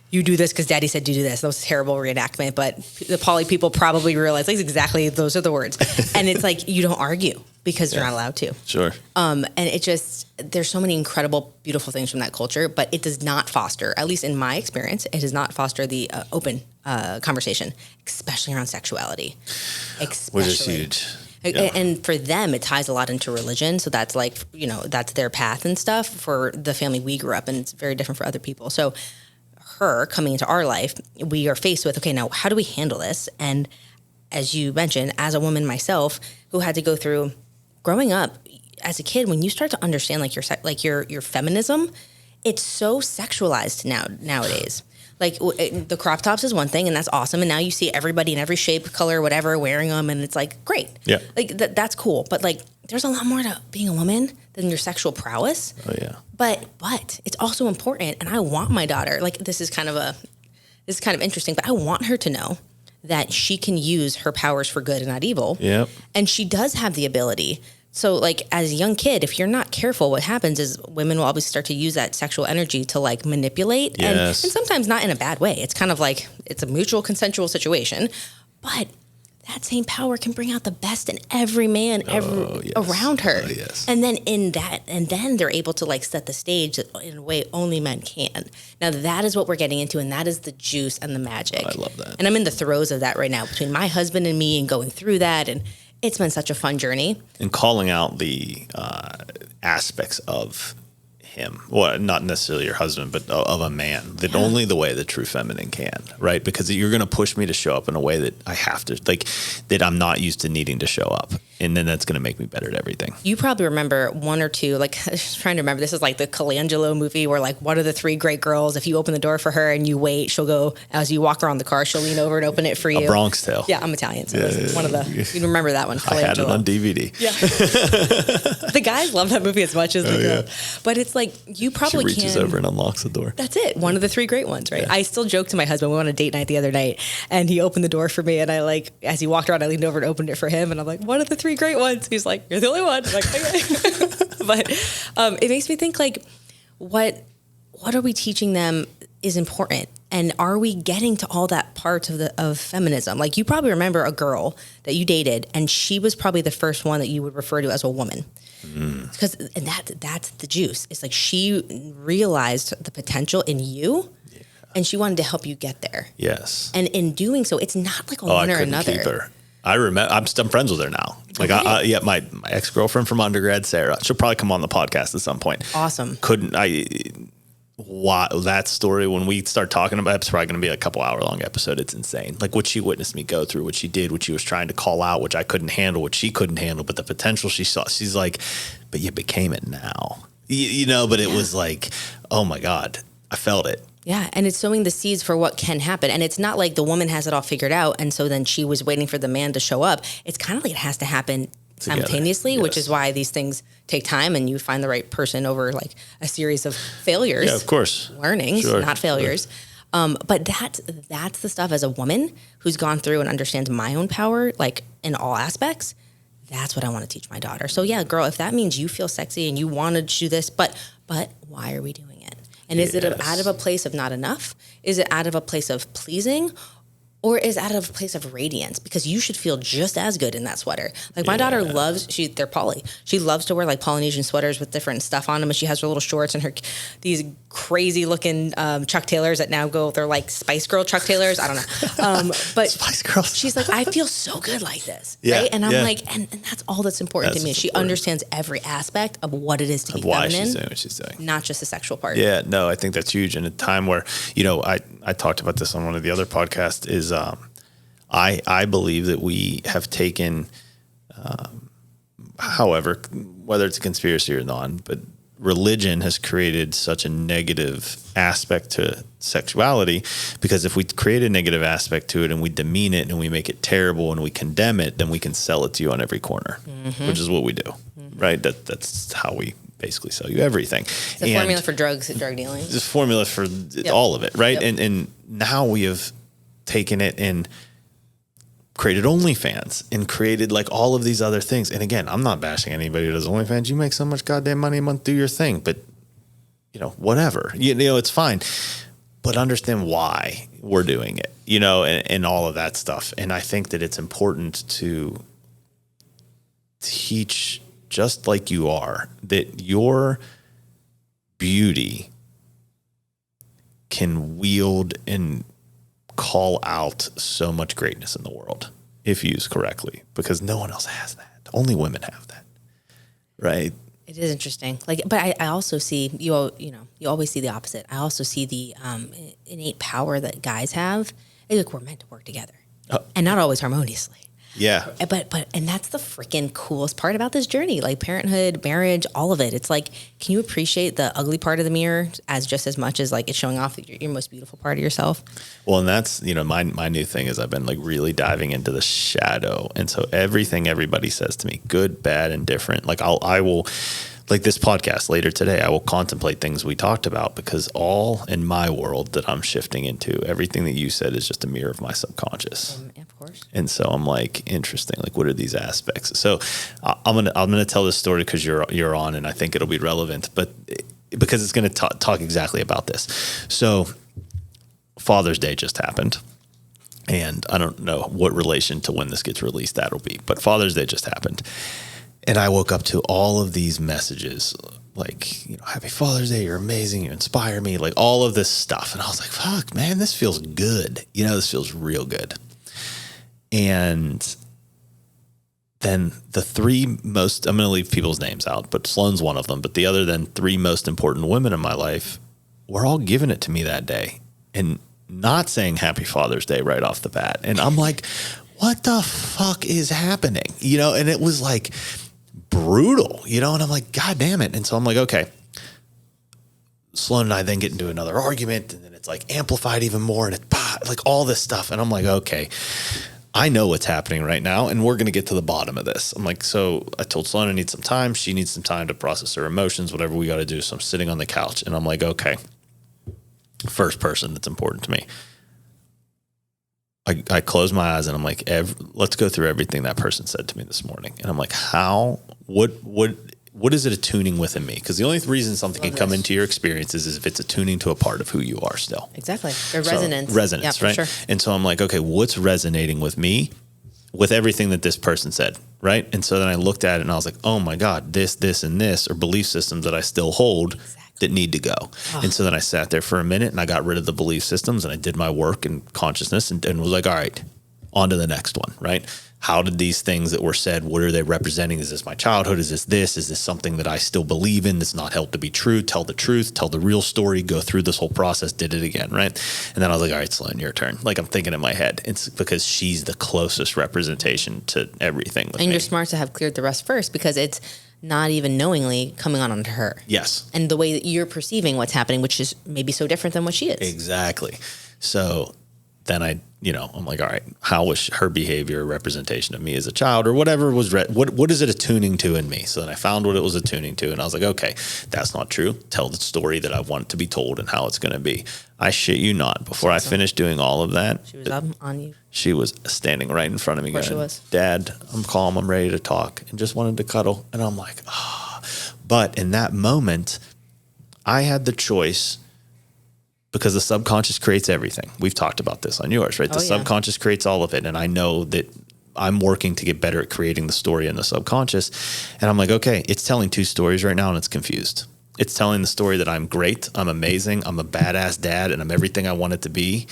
you do this because daddy said you do this. That was a terrible reenactment, but the poly people probably realize like exactly those are the words. And it's like, you don't argue because you're not allowed to. Sure. And it just, there's so many incredible, beautiful things from that culture, but it does not foster, at least in my experience, it does not foster the open conversation, especially around sexuality. Which is huge. Yeah. And for them, it ties a lot into religion. So that's like, you know, that's their path and stuff for the family we grew up in. It's very different for other people. So her coming into our life, we are faced with, okay, now how do we handle this? And as you mentioned, as a woman myself who had to go through growing up as a kid, when you start to understand like your feminism, it's so sexualized nowadays. Like the crop tops is one thing, and that's awesome. And now you see everybody in every shape, color, whatever, wearing them, and it's like great. Yeah, like that's cool. But like, there's a lot more to being a woman than your sexual prowess. Oh yeah. But it's also important, and I want my daughter. Like this is kind of interesting, but I want her to know that she can use her powers for good and not evil. Yep. And she does have the ability. So like as a young kid, if you're not careful, what happens is women will always start to use that sexual energy to like manipulate. Yes. And sometimes not in a bad way. It's kind of like it's a mutual consensual situation, but that same power can bring out the best in every man around her. Oh, yes. And then they're able to like set the stage in a way only men can. Now that is what we're getting into, and that is the juice and the magic. I love that. And I'm in the throes of that right now between my husband and me and going through that, and it's been such a fun journey. And calling out the aspects of him, well, not necessarily your husband, but of a man, that only the way the true feminine can, right? Because you're going to push me to show up in a way that I have to, like, that I'm not used to needing to show up. And then that's going to make me better at everything. You probably remember one or two, like, I was trying to remember, this is like the Colangelo movie where like one of the three great girls, if you open the door for her and you wait, she'll go, as you walk around the car, she'll lean over and open it for you. A Bronx Tale. Yeah, I'm Italian. So it's one of the, you remember that one. I had it on DVD. Yeah. The guys love that movie as much as the girl. Yeah. But it's like, you probably She reaches over and unlocks the door. That's it. One of the three great ones, right? Yeah. I still joke to my husband, we went on a date night the other night and he opened the door for me and I like, as he walked around, I leaned over and opened it for him and I'm like, one of the three great ones. He's like, you're the only one. I'm like, okay. But it makes me think like, what are we teaching them is important? And are we getting to all that part of feminism? Like you probably remember a girl that you dated and she was probably the first one that you would refer to as a woman. Because and that's the juice. It's like she realized the potential in you and she wanted to help you get there. Yes. And in doing so, it's not like one or another. Keep her. I remember. I'm friends with her now. Like, okay. my ex-girlfriend from undergrad, Sarah. She'll probably come on the podcast at some point. Awesome. Wow, that story. When we start talking about, it's probably going to be a couple hour long episode. It's insane. Like what she witnessed me go through, what she did, what she was trying to call out, which I couldn't handle, what she couldn't handle, but the potential she saw. She's like, but you became it now. You know. But it was like, oh my God, I felt it. Yeah, and it's sowing the seeds for what can happen. And it's not like the woman has it all figured out, and so then she was waiting for the man to show up. It's kind of like it has to happen simultaneously, yes. Which is why these things take time, and you find the right person over like a series of failures. Yeah, of course. Learnings, sure. Not failures. Sure. But that's the stuff as a woman who's gone through and understands my own power, like in all aspects. That's what I want to teach my daughter. So yeah, girl, if that means you feel sexy and you want to do this, but why are we doing it? And is it out of a place of not enough? Is it out of a place of pleasing? Or is it out of a place of radiance? Because you should feel just as good in that sweater. Like my daughter loves, they're poly. She loves to wear like Polynesian sweaters with different stuff on them. And she has her little shorts and these crazy looking Chuck Taylors that now they're like Spice Girl Chuck Taylors. I don't know. But Spice Girls. She's like, I feel so good like this. Yeah, right? And I'm like, and that's all that's important to me. She understands every aspect of what it is to be feminine. Why she's doing what she's doing. Not just the sexual part. Yeah, no, I think that's huge. In a time where, I talked about this on one of the other podcasts is, I believe that we have taken, however, whether it's a conspiracy or not, but religion has created such a negative aspect to sexuality, because if we create a negative aspect to it and we demean it and we make it terrible and we condemn it, then we can sell it to you on every corner, which is what we do, right? That's how we basically sell you everything. It's a formula for drugs and drug dealing. It's a formula for all of it, right? Yep. And now we have taken it and created OnlyFans and created like all of these other things. And again, I'm not bashing anybody who does OnlyFans. You make so much goddamn money a month, do your thing. But, whatever. It's fine. But understand why we're doing it, and all of that stuff. And I think that it's important to teach, just like you are, that your beauty can wield and call out so much greatness in the world if used correctly, because no one else has that. Only women have that, right? It is interesting. But I also see you always see the opposite. I also see the innate power that guys have. Like we're meant to work together, and not always harmoniously. Yeah. But that's the freaking coolest part about this journey, like parenthood, marriage, all of it. It's like, can you appreciate the ugly part of the mirror just as much as like it's showing off your most beautiful part of yourself? Well, and that's, my new thing is I've been like really diving into the shadow. And so everything everybody says to me, good, bad, and different, like I will, like this podcast later today, I will contemplate things we talked about, because all in my world that I'm shifting into, everything that you said is just a mirror of my subconscious. Of course. And so I'm like, interesting. Like, what are these aspects? So I'm gonna tell this story because you're on, and I think it'll be relevant, but because it's gonna talk exactly about this. So Father's Day just happened, and I don't know what relation to when this gets released that'll be, but Father's Day just happened. And I woke up to all of these messages like, Happy Father's Day, you're amazing, you inspire me, like all of this stuff. And I was like, fuck, man, this feels good. This feels real good. And then the three most, I'm going to leave people's names out, but Sloane's one of them. But the other than three most important women in my life were all giving it to me that day and not saying Happy Father's Day right off the bat. And I'm like, what the fuck is happening? You know, and it was like brutal, you know, and I'm like, God damn it. And so I'm like, okay. Sloan and I then get into another argument, and then it's like amplified even more, and it's like all this stuff. And I'm like, okay, I know what's happening right now, and we're going to get to the bottom of this. I'm like, so I told Sloan I need some time. She needs some time to process her emotions, whatever we got to do. So I'm sitting on the couch, and I'm like, okay, first person that's important to me. I close my eyes, and I'm like, let's go through everything that person said to me this morning. And I'm like, what is it attuning within me? Because the only reason something can come into your experiences is if it's attuning to a part of who you are still. Exactly. The resonance. Resonance, yeah, right? Sure. And so I'm like, okay, what's resonating with me with everything that this person said, right? And so then I looked at it and I was like, oh my God, this, and this are belief systems that I still hold that need to go. Oh. And so then I sat there for a minute and I got rid of the belief systems and I did my work in consciousness and was like, all right, on to the next one, right? How did these things that were said, what are they representing? Is this my childhood? Is this? Is this something that I still believe in that's not held to be true? Tell the truth, tell the real story, go through this whole process, did it again, right? And then I was like, all right, Sloan, your turn. Like I'm thinking in my head. It's because she's the closest representation to everything with and me. You're smart to have cleared the rest first because it's not even knowingly coming on onto her. Yes. And the way that you're perceiving what's happening, which is maybe so different than what she is. Exactly. So then I'm like, all right, how was her behavior a representation of me as a child or whatever was, what is it attuning to in me? So then I found what it was attuning to and I was like, okay, that's not true. Tell the story that I want to be told and how it's going to be. I shit you not. Before I finished doing all of that. She was up on you. She was standing right in front of me going, Dad, I'm calm. I'm ready to talk and just wanted to cuddle. And I'm like, But in that moment, I had the choice because the subconscious creates everything. We've talked about this on yours, right? The subconscious creates all of it. And I know that I'm working to get better at creating the story in the subconscious. And I'm like, okay, it's telling two stories right now and it's confused. It's telling the story that I'm great, I'm amazing, I'm a badass dad, and I'm everything I want it to be.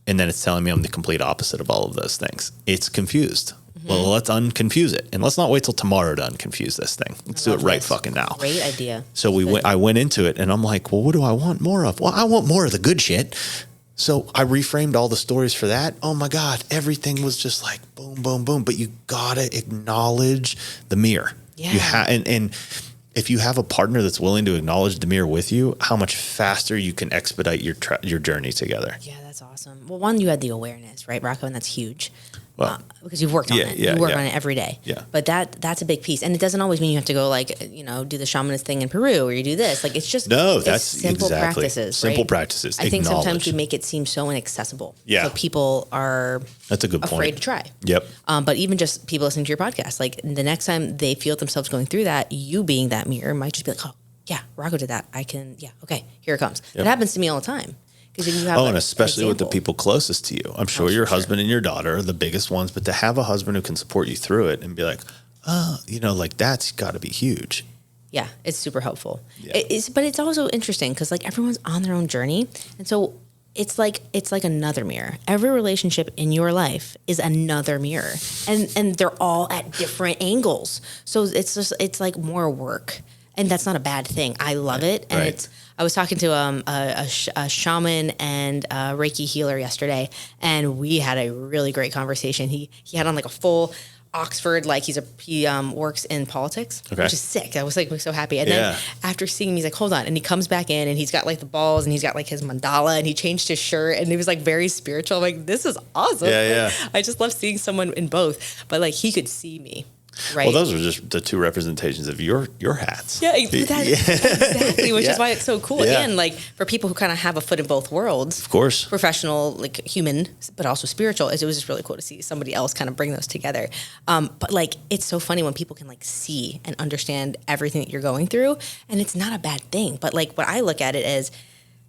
And then it's telling me I'm the complete opposite of all of those things. It's confused. Mm-hmm. Well, let's unconfuse it. And let's not wait till tomorrow to unconfuse this thing. Let's do it right fucking now. Great idea. So I went into it and I'm like, well, what do I want more of? Well, I want more of the good shit. So I reframed all the stories for that. Oh my God, everything was just like boom, boom, boom. But you gotta acknowledge the mirror. Yeah. And if you have a partner that's willing to acknowledge the mirror with you, how much faster you can expedite your journey together. Yeah, that's awesome. Well, one, you had the awareness, right, Rocco? And that's huge. Well, because you've worked on it. You work on it every day. Yeah. But that's a big piece. And it doesn't always mean you have to go do the shamanist thing in Peru or you do this. Like it's just that's simple practices. Simple right? practices. I think sometimes we make it seem so inaccessible. Yeah. So people are that's a good point. Afraid to try. Yep. But even just people listening to your podcast, like the next time they feel themselves going through that, you being that mirror might just be like, oh yeah, Rocco did that. I can, okay, here it comes. Yep. It happens to me all the time. And especially with the people closest to you. I'm sure your husband and your daughter are the biggest ones, but to have a husband who can support you through it and be like, that's got to be huge. Yeah, it's super helpful. Yeah. But it's also interesting because like everyone's on their own journey. And so it's like another mirror. Every relationship in your life is another mirror. And they're all at different angles. So it's like more work. And that's not a bad thing. I love it. And I was talking to a shaman and a Reiki healer yesterday, and we had a really great conversation. He had on like a full Oxford, like he works in politics, which is sick. I was like so happy. And then after seeing him, he's like, hold on. And he comes back in and he's got like the balls and he's got like his mandala and he changed his shirt and he was like very spiritual. I'm like, this is awesome. Yeah. I just love seeing someone in both, but like he could see me. Right. Well, those are just the two representations of your hats. Yeah, exactly. Which is why it's so cool. Yeah. Again, like for people who kind of have a foot in both worlds, of course, professional, like human, but also spiritual. It was just really cool to see somebody else kind of bring those together. But like, it's so funny when people can like see and understand everything that you're going through, and it's not a bad thing. But like, what I look at it as,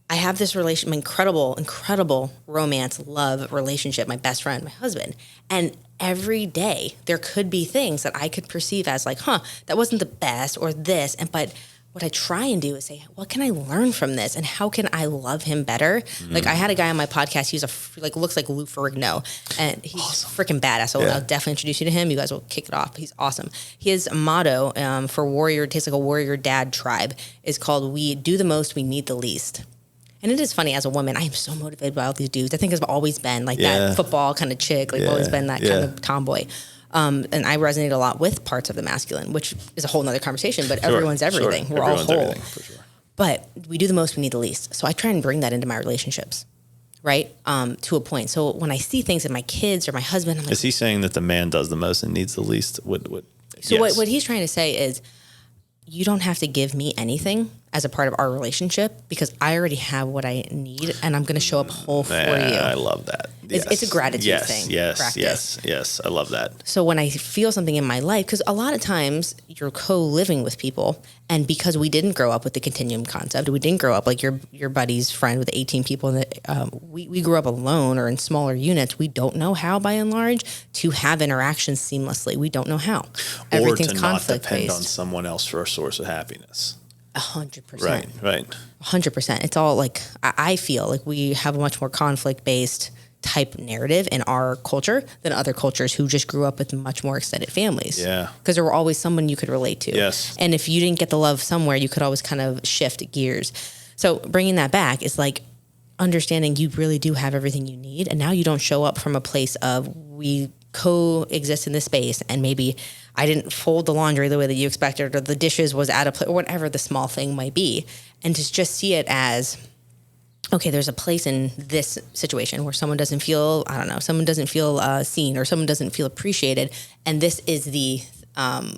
I have this incredible romance, love relationship, my best friend, my husband. And every day there could be things that I could perceive as like, that wasn't the best or this. But what I try and do is say, what can I learn from this? And how can I love him better? Mm-hmm. Like I had a guy on my podcast, he's looks like Lou Ferrigno and he's freaking badass. So I'll definitely introduce you to him. You guys will kick it off. He's awesome. His motto takes like a warrior dad tribe is called, we do the most, we need the least. And it is funny, as a woman, I am so motivated by all these dudes. I think I've always been like that football kind of chick, like always been that kind of tomboy. And I resonate a lot with parts of the masculine, which is a whole nother conversation, but everyone's everything. We're all whole. For sure. But we do the most, we need the least. So I try and bring that into my relationships, right? To a point. So when I see things in my kids or my husband, I'm like, is he saying that the man does the most and needs the least? So what he's trying to say is, you don't have to give me anything as a part of our relationship because I already have what I need and I'm going to show up whole for you. I love that. It's a gratitude thing. Yes. I love that. So when I feel something in my life, because a lot of times you're co-living with people, and because we didn't grow up with the continuum concept, we didn't grow up like your buddy's friend with 18 people, that we grew up alone or in smaller units. We don't know how, by and large, to have interactions seamlessly. We don't know how. Everything's or to not depend on someone else for a source of happiness. 100%. Right. 100%. It's all like, I feel like we have a much more conflict-based type narrative in our culture than other cultures who just grew up with much more extended families. Yeah. Because there were always someone you could relate to. Yes. And if you didn't get the love somewhere, you could always kind of shift gears. So bringing that back is like understanding you really do have everything you need. And now you don't show up from a place of, we coexist in this space and maybe I didn't fold the laundry the way that you expected, or the dishes was out of place, or whatever the small thing might be. And to just see it as, okay, there's a place in this situation where someone doesn't feel, someone doesn't feel seen, or someone doesn't feel appreciated. And this is the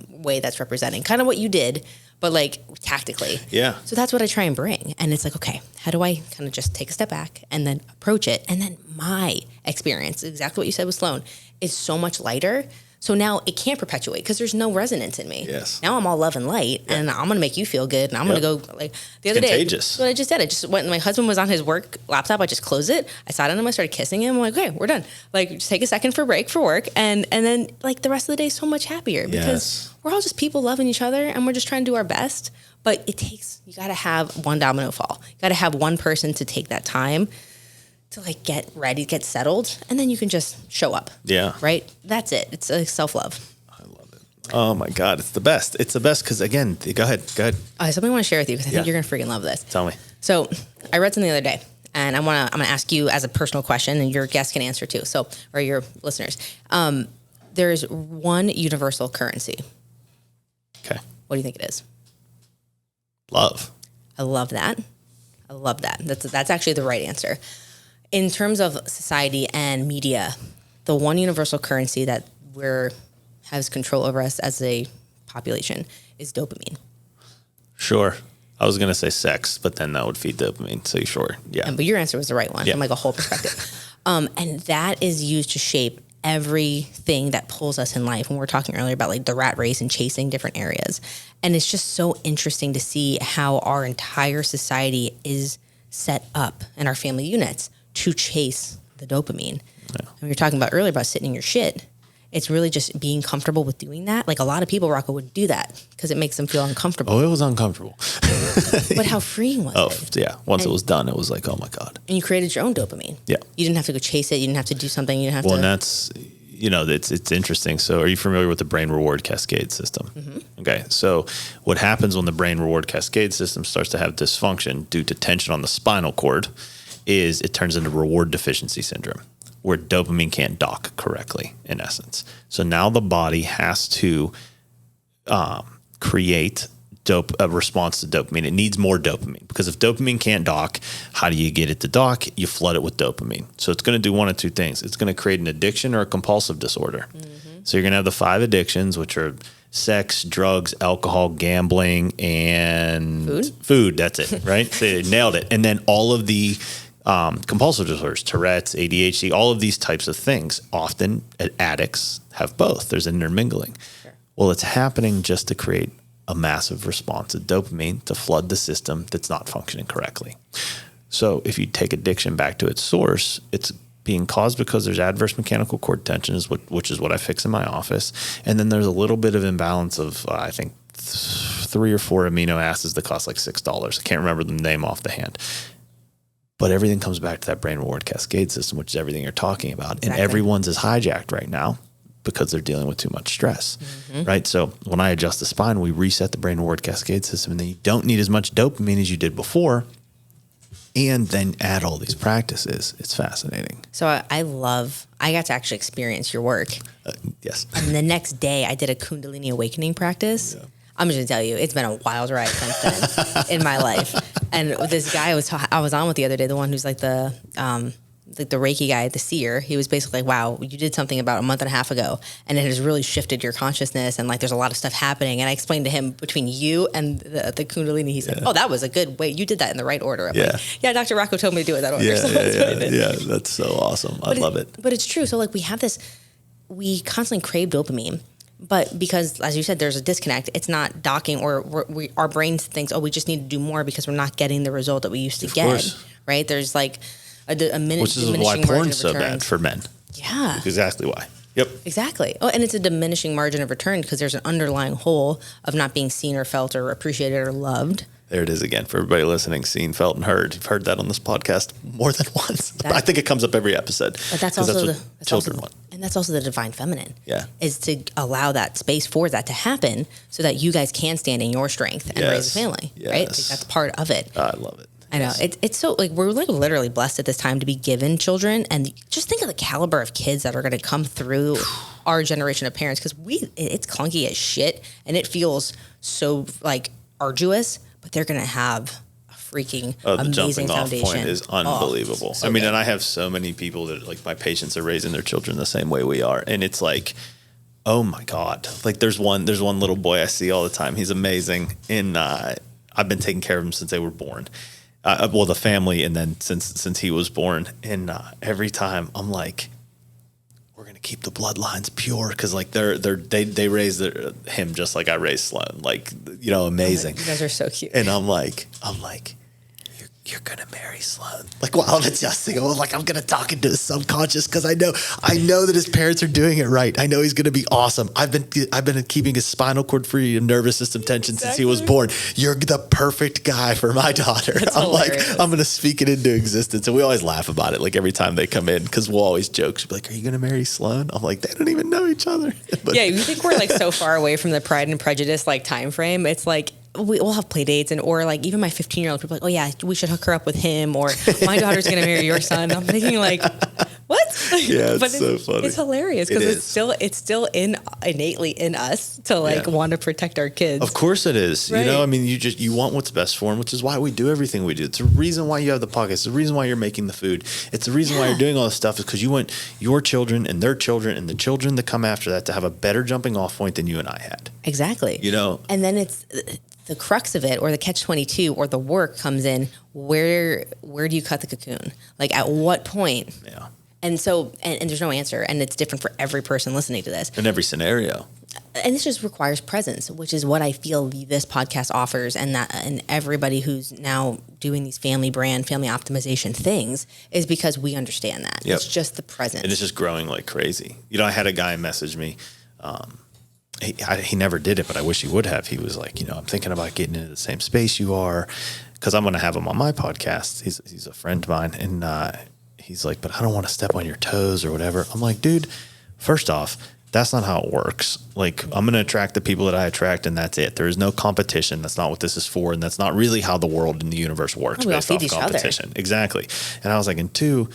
way that's representing kind of what you did, but like tactically. Yeah. So that's what I try and bring. And it's like, okay, how do I kind of just take a step back and then approach it? And then my experience, exactly what you said with Sloan, is so much lighter. So now it can't perpetuate because there's no resonance in me. Yes. Now I'm all love and light, and I'm going to make you feel good. And I'm going to go, like, the other day. What I just did. I just went, my husband was on his work laptop. I just closed it. I sat on him. I started kissing him. I'm like, okay, we're done. Like, just take a second for break for work. And then, like, the rest of the day is so much happier because we're all just people loving each other and we're just trying to do our best. But you got to have one domino fall. You got to have one person to take that time to like get ready, get settled, and then you can just show up. Yeah. Right? That's it. It's like self-love. I love it. Oh my God. It's the best. It's the best because, again, go ahead. Something I want to share with you because I think you're going to freaking love this. Tell me. So I read something the other day, and I'm going to ask you as a personal question, and your guests can answer too. So, or your listeners. There's one universal currency. Okay. What do you think it is? Love. I love that. That's actually the right answer. In terms of society and media, the one universal currency that has control over us as a population is dopamine. Sure. I was going to say sex, but then that would feed dopamine. So sure. Yeah. But your answer was the right one from like a whole perspective. And that is used to shape everything that pulls us in life. When we were talking earlier about like the rat race and chasing different areas. And it's just so interesting to see how our entire society is set up in our family units to chase the dopamine. Yeah. And we were talking about earlier about sitting in your shit. It's really just being comfortable with doing that. Like a lot of people, Rocco, wouldn't do that because it makes them feel uncomfortable. Oh, it was uncomfortable. But how freeing was it? Yeah. Once it was done, it was like, oh my God. And you created your own dopamine. Yeah. You didn't have to go chase it. You didn't have to do something. You didn't have to. Well, and that's, it's interesting. So are you familiar with the brain reward cascade system? Mm-hmm. Okay. So what happens when the brain reward cascade system starts to have dysfunction due to tension on the spinal cord is it turns into reward deficiency syndrome, where dopamine can't dock correctly, in essence. So now the body has to create a response to dopamine. It needs more dopamine because if dopamine can't dock, how do you get it to dock? You flood it with dopamine. So it's going to do one of two things. It's going to create an addiction or a compulsive disorder. Mm-hmm. So you're going to have the 5 addictions, which are sex, drugs, alcohol, gambling, and food. That's it, right? So they nailed it. And then all of the compulsive disorders, Tourette's, ADHD, all of these types of things. Often addicts have both. There's intermingling. Sure. Well, it's happening just to create a massive response of dopamine to flood the system that's not functioning correctly. So if you take addiction back to its source, it's being caused because there's adverse mechanical cord tension, which is what I fix in my office. And then there's a little bit of imbalance of, I think, 3 or 4 amino acids that cost like $6. I can't remember the name off the hand. But everything comes back to that brain reward cascade system, which is everything you're talking about. Exactly. And everyone's is hijacked right now because they're dealing with too much stress, right? So when I adjust the spine, we reset the brain reward cascade system, and then you don't need as much dopamine as you did before. and then add all these practices. It's fascinating. So I got to actually experience your work. Yes. And the next day I did a Kundalini awakening practice. Yeah. I'm just gonna tell you, it's been a wild ride since then in my life. And this guy I was on with the other day, the one who's like the Reiki guy, the seer, he was basically like, wow, you did something about a month and a half ago and it has really shifted your consciousness and like there's a lot of stuff happening. And I explained to him between you and the Kundalini, he said, oh, that was a good way. You did that in the right order. I'm like, yeah, Dr. Rocco told me to do it that order. Yeah, so that's what I did. Yeah, that's so awesome. I love it. But it's true. So like we constantly crave dopamine. But because, as you said, there's a disconnect, it's not docking, or our brains thinks, oh, we just need to do more because we're not getting the result that we used to get, right? There's like a minute, which is why porn's so bad for men. Yeah, that's exactly why. Yep, exactly. Oh, and it's a diminishing margin of return because there's an underlying hole of not being seen or felt or appreciated or loved. There it is again for everybody listening, seen, felt, and heard. You've heard that on this podcast more than once. I think it comes up every episode. But that's also what children want. And that's also the divine feminine. Yeah. Is to allow that space for that to happen so that you guys can stand in your strength and raise a family. Yes. Right? Like that's part of it. I love it. I know. It's so like we're like literally blessed at this time to be given children, and just think of the caliber of kids that are going to come through our generation of parents, because it's clunky as shit and it feels so like arduous, but they're going to have a freaking amazing jumping foundation. Off point is unbelievable. So I mean, good. And I have so many people that like my patients are raising their children the same way we are, and it's like, oh my God, like there's one little boy I see all the time. He's amazing, and I've been taking care of him since they were born. Well, the family, and then since he was born, and every time I'm like, we're gonna keep the bloodlines pure, because like they raise him just like I raised Sloan, like, you know, amazing. You guys are so cute. And I'm like, you're gonna marry Sloan. Like, while I'm adjusting, I'm gonna talk into his subconscious, because I know that his parents are doing it right. I know he's gonna be awesome. I've been keeping his spinal cord free and nervous system tension since he was born. You're the perfect guy for my daughter. That's I'm hilarious. like, I'm gonna speak it into existence. And we always laugh about it, like every time they come in, because we'll always joke. She'll be like, are you gonna marry Sloan? I'm like, they don't even know each other. But yeah, you think we're like so far away from the Pride and Prejudice like time frame. It's like we'll have play dates, or like even my 15-year-old people are like, oh yeah, we should hook her up with him, or my daughter's gonna marry your son. I'm thinking like, what? Yeah, it's so funny. It's hilarious because it's still innately in us to like want to protect our kids. Of course it is. Right. You know, I mean, you want what's best for them, which is why we do everything we do. It's the reason why you have the podcast. It's the reason why you're making the food. It's the reason why you're doing all this stuff, is because you want your children and their children and the children that come after that to have a better jumping off point than you and I had. Exactly. You know, and then it's the crux of it, or the catch-22, or the work comes in. Where do you cut the cocoon? Like at what point? Yeah. And so, and there's no answer, and it's different for every person listening to this. In every scenario. And this just requires presence, which is what I feel this podcast offers, and everybody who's now doing these family optimization things is because we understand that. Yep. It's just the presence. And it's just growing like crazy. You know, I had a guy message me. He never did it, but I wish he would have. He was like, you know, I'm thinking about getting into the same space you are, because I'm going to have him on my podcast. He's a friend of mine, and he's like, but I don't want to step on your toes or whatever. I'm like, dude, first off, that's not how it works. Like, I'm going to attract the people that I attract, and that's it. There is no competition. That's not what this is for, and that's not really how the world and the universe works, based off competition. Exactly. And I was like, and two,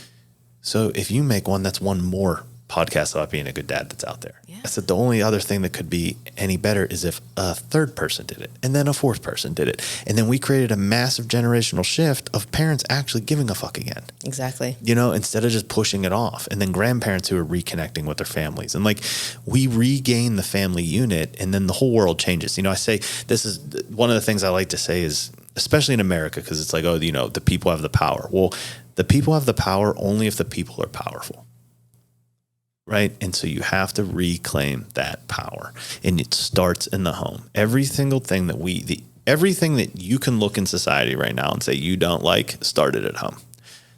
so if you make one, that's one more podcast about being a good dad that's out there. Yeah. I said the only other thing that could be any better is if a third person did it, and then a fourth person did it, and then we created a massive generational shift of parents actually giving a fuck again. Exactly. You know, instead of just pushing it off, and then grandparents who are reconnecting with their families, and like we regain the family unit, and then the whole world changes. You know, I say this is one of the things I like to say is, especially in America, because it's like, oh, you know, the people have the power. Well, the people have the power only if the people are powerful. Right. And so you have to reclaim that power, and it starts in the home. Every single thing that everything that you can look in society right now and say you don't like started at home.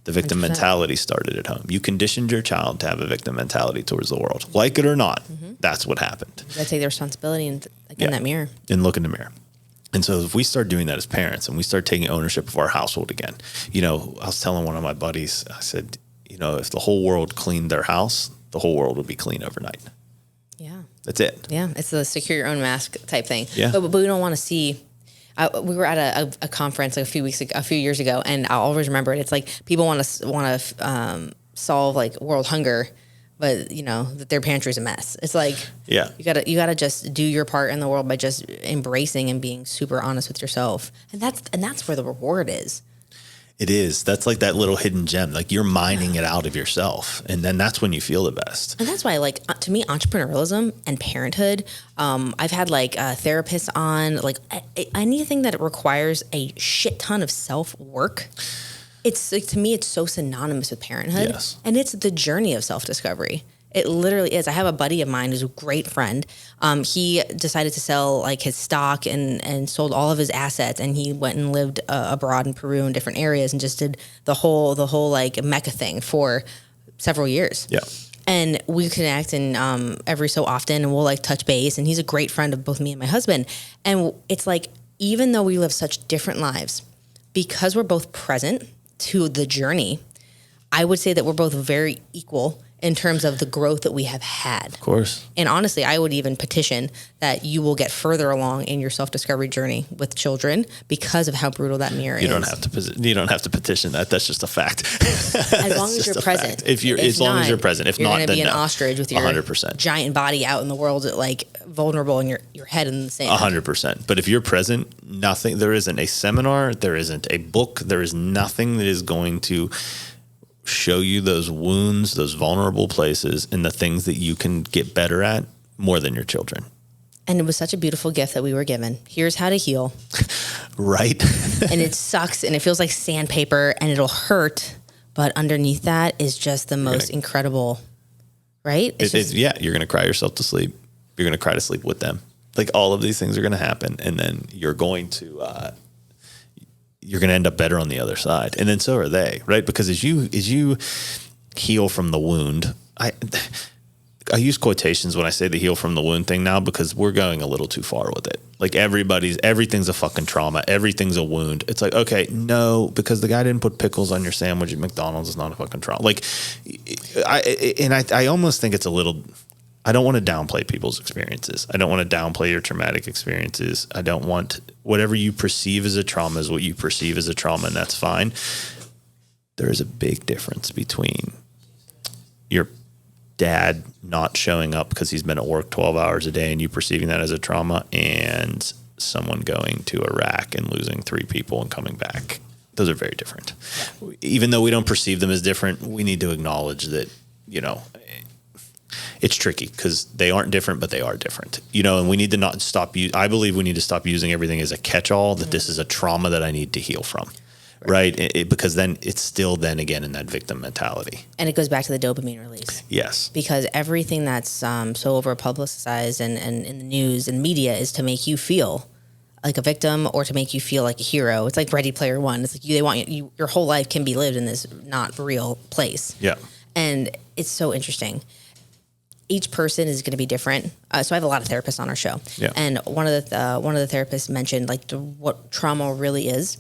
The victim 100%. Mentality started at home. You conditioned your child to have a victim mentality towards the world. Like it or not, that's what happened. You gotta take the responsibility and in that mirror. And look in the mirror. And so if we start doing that as parents, and we start taking ownership of our household again, you know, I was telling one of my buddies, I said, you know, if the whole world cleaned their house, the whole world would be clean overnight. Yeah. That's it. Yeah. It's the secure your own mask type thing. Yeah. But we don't want to see, We were at a conference like a few years ago, and I'll always remember it. It's like people want to solve like world hunger, but that their pantry's a mess. It's like, yeah, you gotta just do your part in the world by just embracing and being super honest with yourself, and that's where the reward is. It is. That's like that little hidden gem. Like you're mining it out of yourself, and then that's when you feel the best. And that's why, like, to me, entrepreneurialism and parenthood. I've had like therapists on, like anything that requires a shit ton of self work. It's like, to me, it's so synonymous with parenthood, Yes. And it's the journey of self discovery. It literally is. I have a buddy of mine who's a great friend. He decided to sell like his stock and sold all of his assets, and he went and lived abroad in Peru in different areas and just did the whole like Mecca thing for several years. Yeah. And we connect and every so often, and we'll like touch base. And he's a great friend of both me and my husband. And it's like, even though we live such different lives, because we're both present to the journey, I would say that we're both very equal in terms of the growth that we have had. Of course. And honestly, I would even petition that you will get further along in your self-discovery journey with children because of how brutal that mirror is. You don't have to petition that. That's just a fact. As long as you're present. As long as you're present. If you're not, going to then be an no. ostrich with your 100%. giant body out in the world, like vulnerable, and your head in the sand. 100%. But if you're present, there isn't a seminar, there isn't a book, there is nothing that is going to show you those wounds, those vulnerable places, and the things that you can get better at more than your children. And it was such a beautiful gift that we were given. Here's how to heal. Right. And it sucks, and it feels like sandpaper, and it'll hurt, but underneath that is just the most incredible, right? Yeah, you're going to cry yourself to sleep. You're going to cry to sleep with them. Like, all of these things are going to happen, and then you're going to end up better on the other side. And then so are they, right? Because as you heal from the wound, I use quotations when I say the heal from the wound thing now, because we're going a little too far with it. Like everything's a fucking trauma. Everything's a wound. It's like, okay, no, because the guy didn't put pickles on your sandwich at McDonald's is not a fucking trauma. Like, I almost think it's a little, I don't want to downplay people's experiences. I don't want to downplay your traumatic experiences. I don't want, whatever you perceive as a trauma is what you perceive as a trauma, and that's fine. There is a big difference between your dad not showing up because he's been at work 12 hours a day and you perceiving that as a trauma, and someone going to Iraq and losing 3 people and coming back. Those are very different. Even though we don't perceive them as different, we need to acknowledge that, it's tricky because they aren't different, but they are different, and we need to not stop. I believe we need to stop using everything as a catch-all, that this is a trauma that I need to heal from. Right. Because then it's still then again in that victim mentality. And it goes back to the dopamine release. Yes. Because everything that's so over publicized and in the news and media is to make you feel like a victim or to make you feel like a hero. It's like Ready Player One. It's like they want you, your whole life can be lived in this not real place. Yeah. And it's so interesting. Each person is going to be different. So I have a lot of therapists on our show. Yeah. And one of the therapists mentioned like what trauma really is.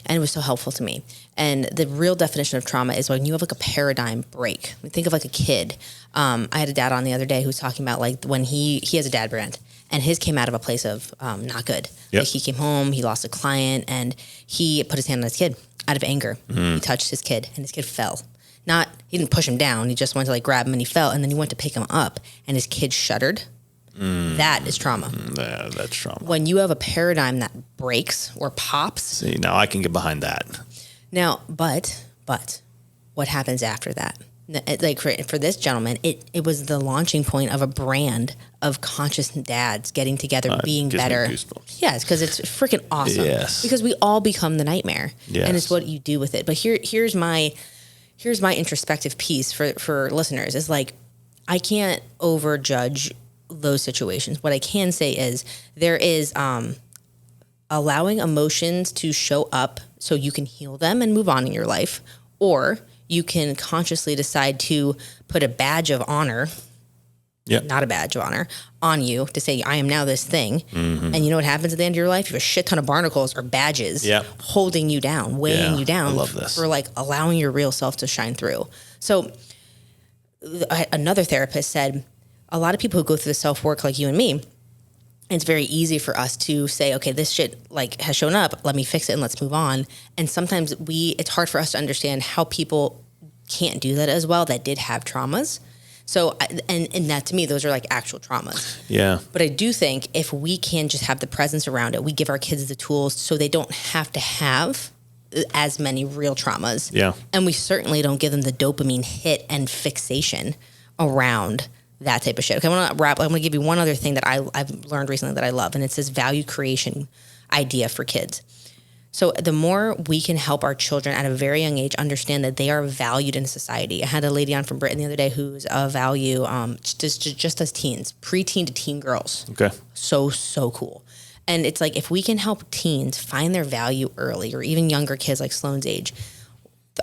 And it was so helpful to me. And the real definition of trauma is when you have like a paradigm break. Think of like a kid. I had a dad on the other day who was talking about like when he has a dad brand, and his came out of a place of not good. Yep. Like he came home, he lost a client, and he put his hand on his kid out of anger. He touched his kid, and his kid fell. He didn't push him down. He just went to like grab him, and he fell. And then he went to pick him up, and his kid shuddered. That is trauma. Yeah, that's trauma. When you have a paradigm that breaks or pops. See, now I can get behind that. Now, but what happens after that? Like for this gentleman, it was the launching point of a brand of conscious dads getting together, being better. Yes, because it's freaking awesome. Yes. Because we all become the nightmare. Yes. And it's what you do with it. But here's my introspective piece for listeners is like, I can't overjudge those situations. What I can say is there is allowing emotions to show up so you can heal them and move on in your life, or you can consciously decide to put a badge of honor, not a badge of honor, on you to say, I am now this thing. Mm-hmm. And you know what happens at the end of your life? You have a shit ton of barnacles or badges holding you down, weighing you down. I love this. For like allowing your real self to shine through. So another therapist said, a lot of people who go through the self-work like you and me, it's very easy for us to say, okay, this shit like has shown up. Let me fix it and let's move on. And sometimes it's hard for us to understand how people can't do that as well that did have traumas. So, and that to me, those are like actual traumas. Yeah. But I do think if we can just have the presence around it, we give our kids the tools so they don't have to have as many real traumas. Yeah. And we certainly don't give them the dopamine hit and fixation around that type of shit. Okay, I'm going to give you one other thing that I've learned recently that I love, and it's this value creation idea for kids. So the more we can help our children at a very young age understand that they are valued in society. I had a lady on from Britain the other day who's a value just as teens, preteen to teen girls. Okay. So cool. And it's like if we can help teens find their value early, or even younger kids like Sloane's age,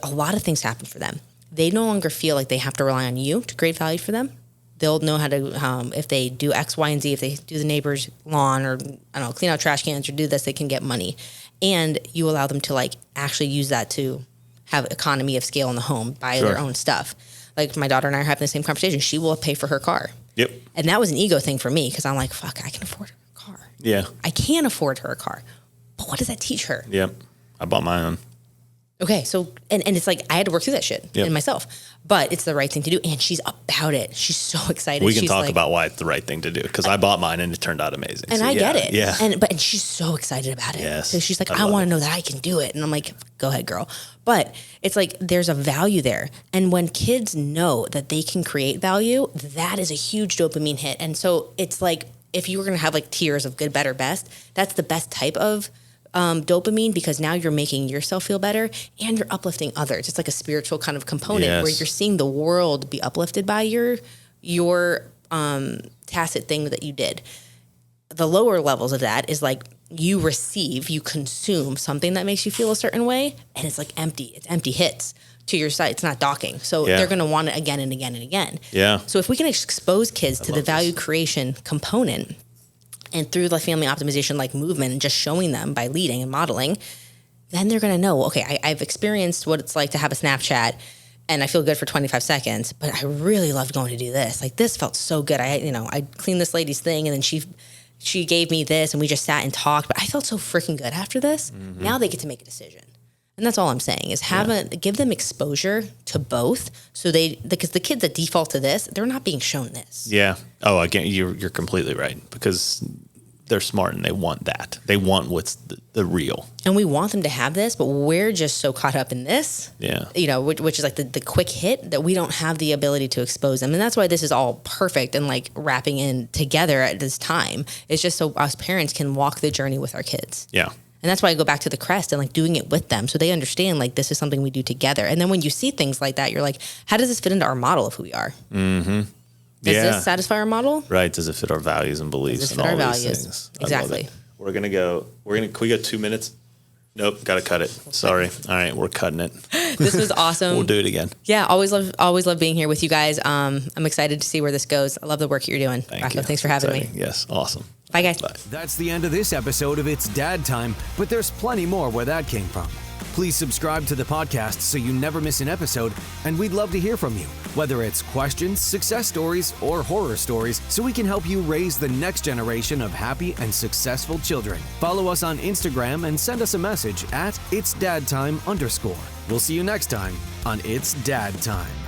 a lot of things happen for them. They no longer feel like they have to rely on you to create value for them. They'll know how to, if they do X, Y, and Z, if they do the neighbor's lawn or, I don't know, clean out trash cans or do this, they can get money. And you allow them to like actually use that to have economy of scale in the home, buy their own stuff. Like my daughter and I are having the same conversation. She will pay for her car. Yep. And that was an ego thing for me because I'm like, fuck, I can afford her a car. Yeah. I can afford her a car. But what does that teach her? Yep. I bought my own. Okay, so, and it's like, I had to work through that shit in myself, but it's the right thing to do, and she's about it. She's so excited. We can she's talk like, about why it's the right thing to do, because I bought mine and it turned out amazing. And so, I get it. Yeah. And she's so excited about it. Yes. So she's like, I want to know that I can do it. And I'm like, go ahead, girl. But it's like, there's a value there. And when kids know that they can create value, that is a huge dopamine hit. And so it's like, if you were going to have like tiers of good, better, best, that's the best type of dopamine, because now you're making yourself feel better and you're uplifting others. It's like a spiritual kind of component where you're seeing the world be uplifted by your tacit thing that you did. The lower levels of that is like you consume something that makes you feel a certain way, and it's like empty. It's empty hits to your side. It's not docking. So they're going to want it again and again and again. Yeah. So if we can expose kids to the value creation component, and through the family optimization like movement and just showing them by leading and modeling, then they're going to know, okay, I've experienced what it's like to have a Snapchat and I feel good for 25 seconds, but I really loved going to do this. Like this felt so good. I cleaned this lady's thing and then she gave me this and we just sat and talked, but I felt so freaking good after this. Mm-hmm. Now they get to make a decision. And that's all I'm saying is give them exposure to both, so because the kids that default to this, they're not being shown this. Yeah. Oh, again, you're completely right, because they're smart and they want that. They want what's the real. And we want them to have this, but we're just so caught up in this. Yeah. Which is like the quick hit, that we don't have the ability to expose them. And that's why this is all perfect and like wrapping in together at this time. It's just so us parents can walk the journey with our kids. Yeah. And that's why I go back to the crest and like doing it with them, so they understand like this is something we do together. And then when you see things like that, you're like, how does this fit into our model of who we are? Mm-hmm. Does this satisfy our model? Right. Does it fit our values and beliefs? Does it fit our values? Exactly. Can we go 2 minutes? Nope. Got to cut it. Sorry. All right. We're cutting it. This was awesome. We'll do it again. Yeah. Always love being here with you guys. I'm excited to see where this goes. I love the work you're doing. Rocco, thanks for having me. Yes. Awesome. Bye, guys. Bye. That's the end of this episode of It's Dad Time, but there's plenty more where that came from. Please subscribe to the podcast so you never miss an episode, and we'd love to hear from you, whether it's questions, success stories, or horror stories, so we can help you raise the next generation of happy and successful children. Follow us on Instagram and send us a message at itsdadtime_. We'll see you next time on It's Dad Time.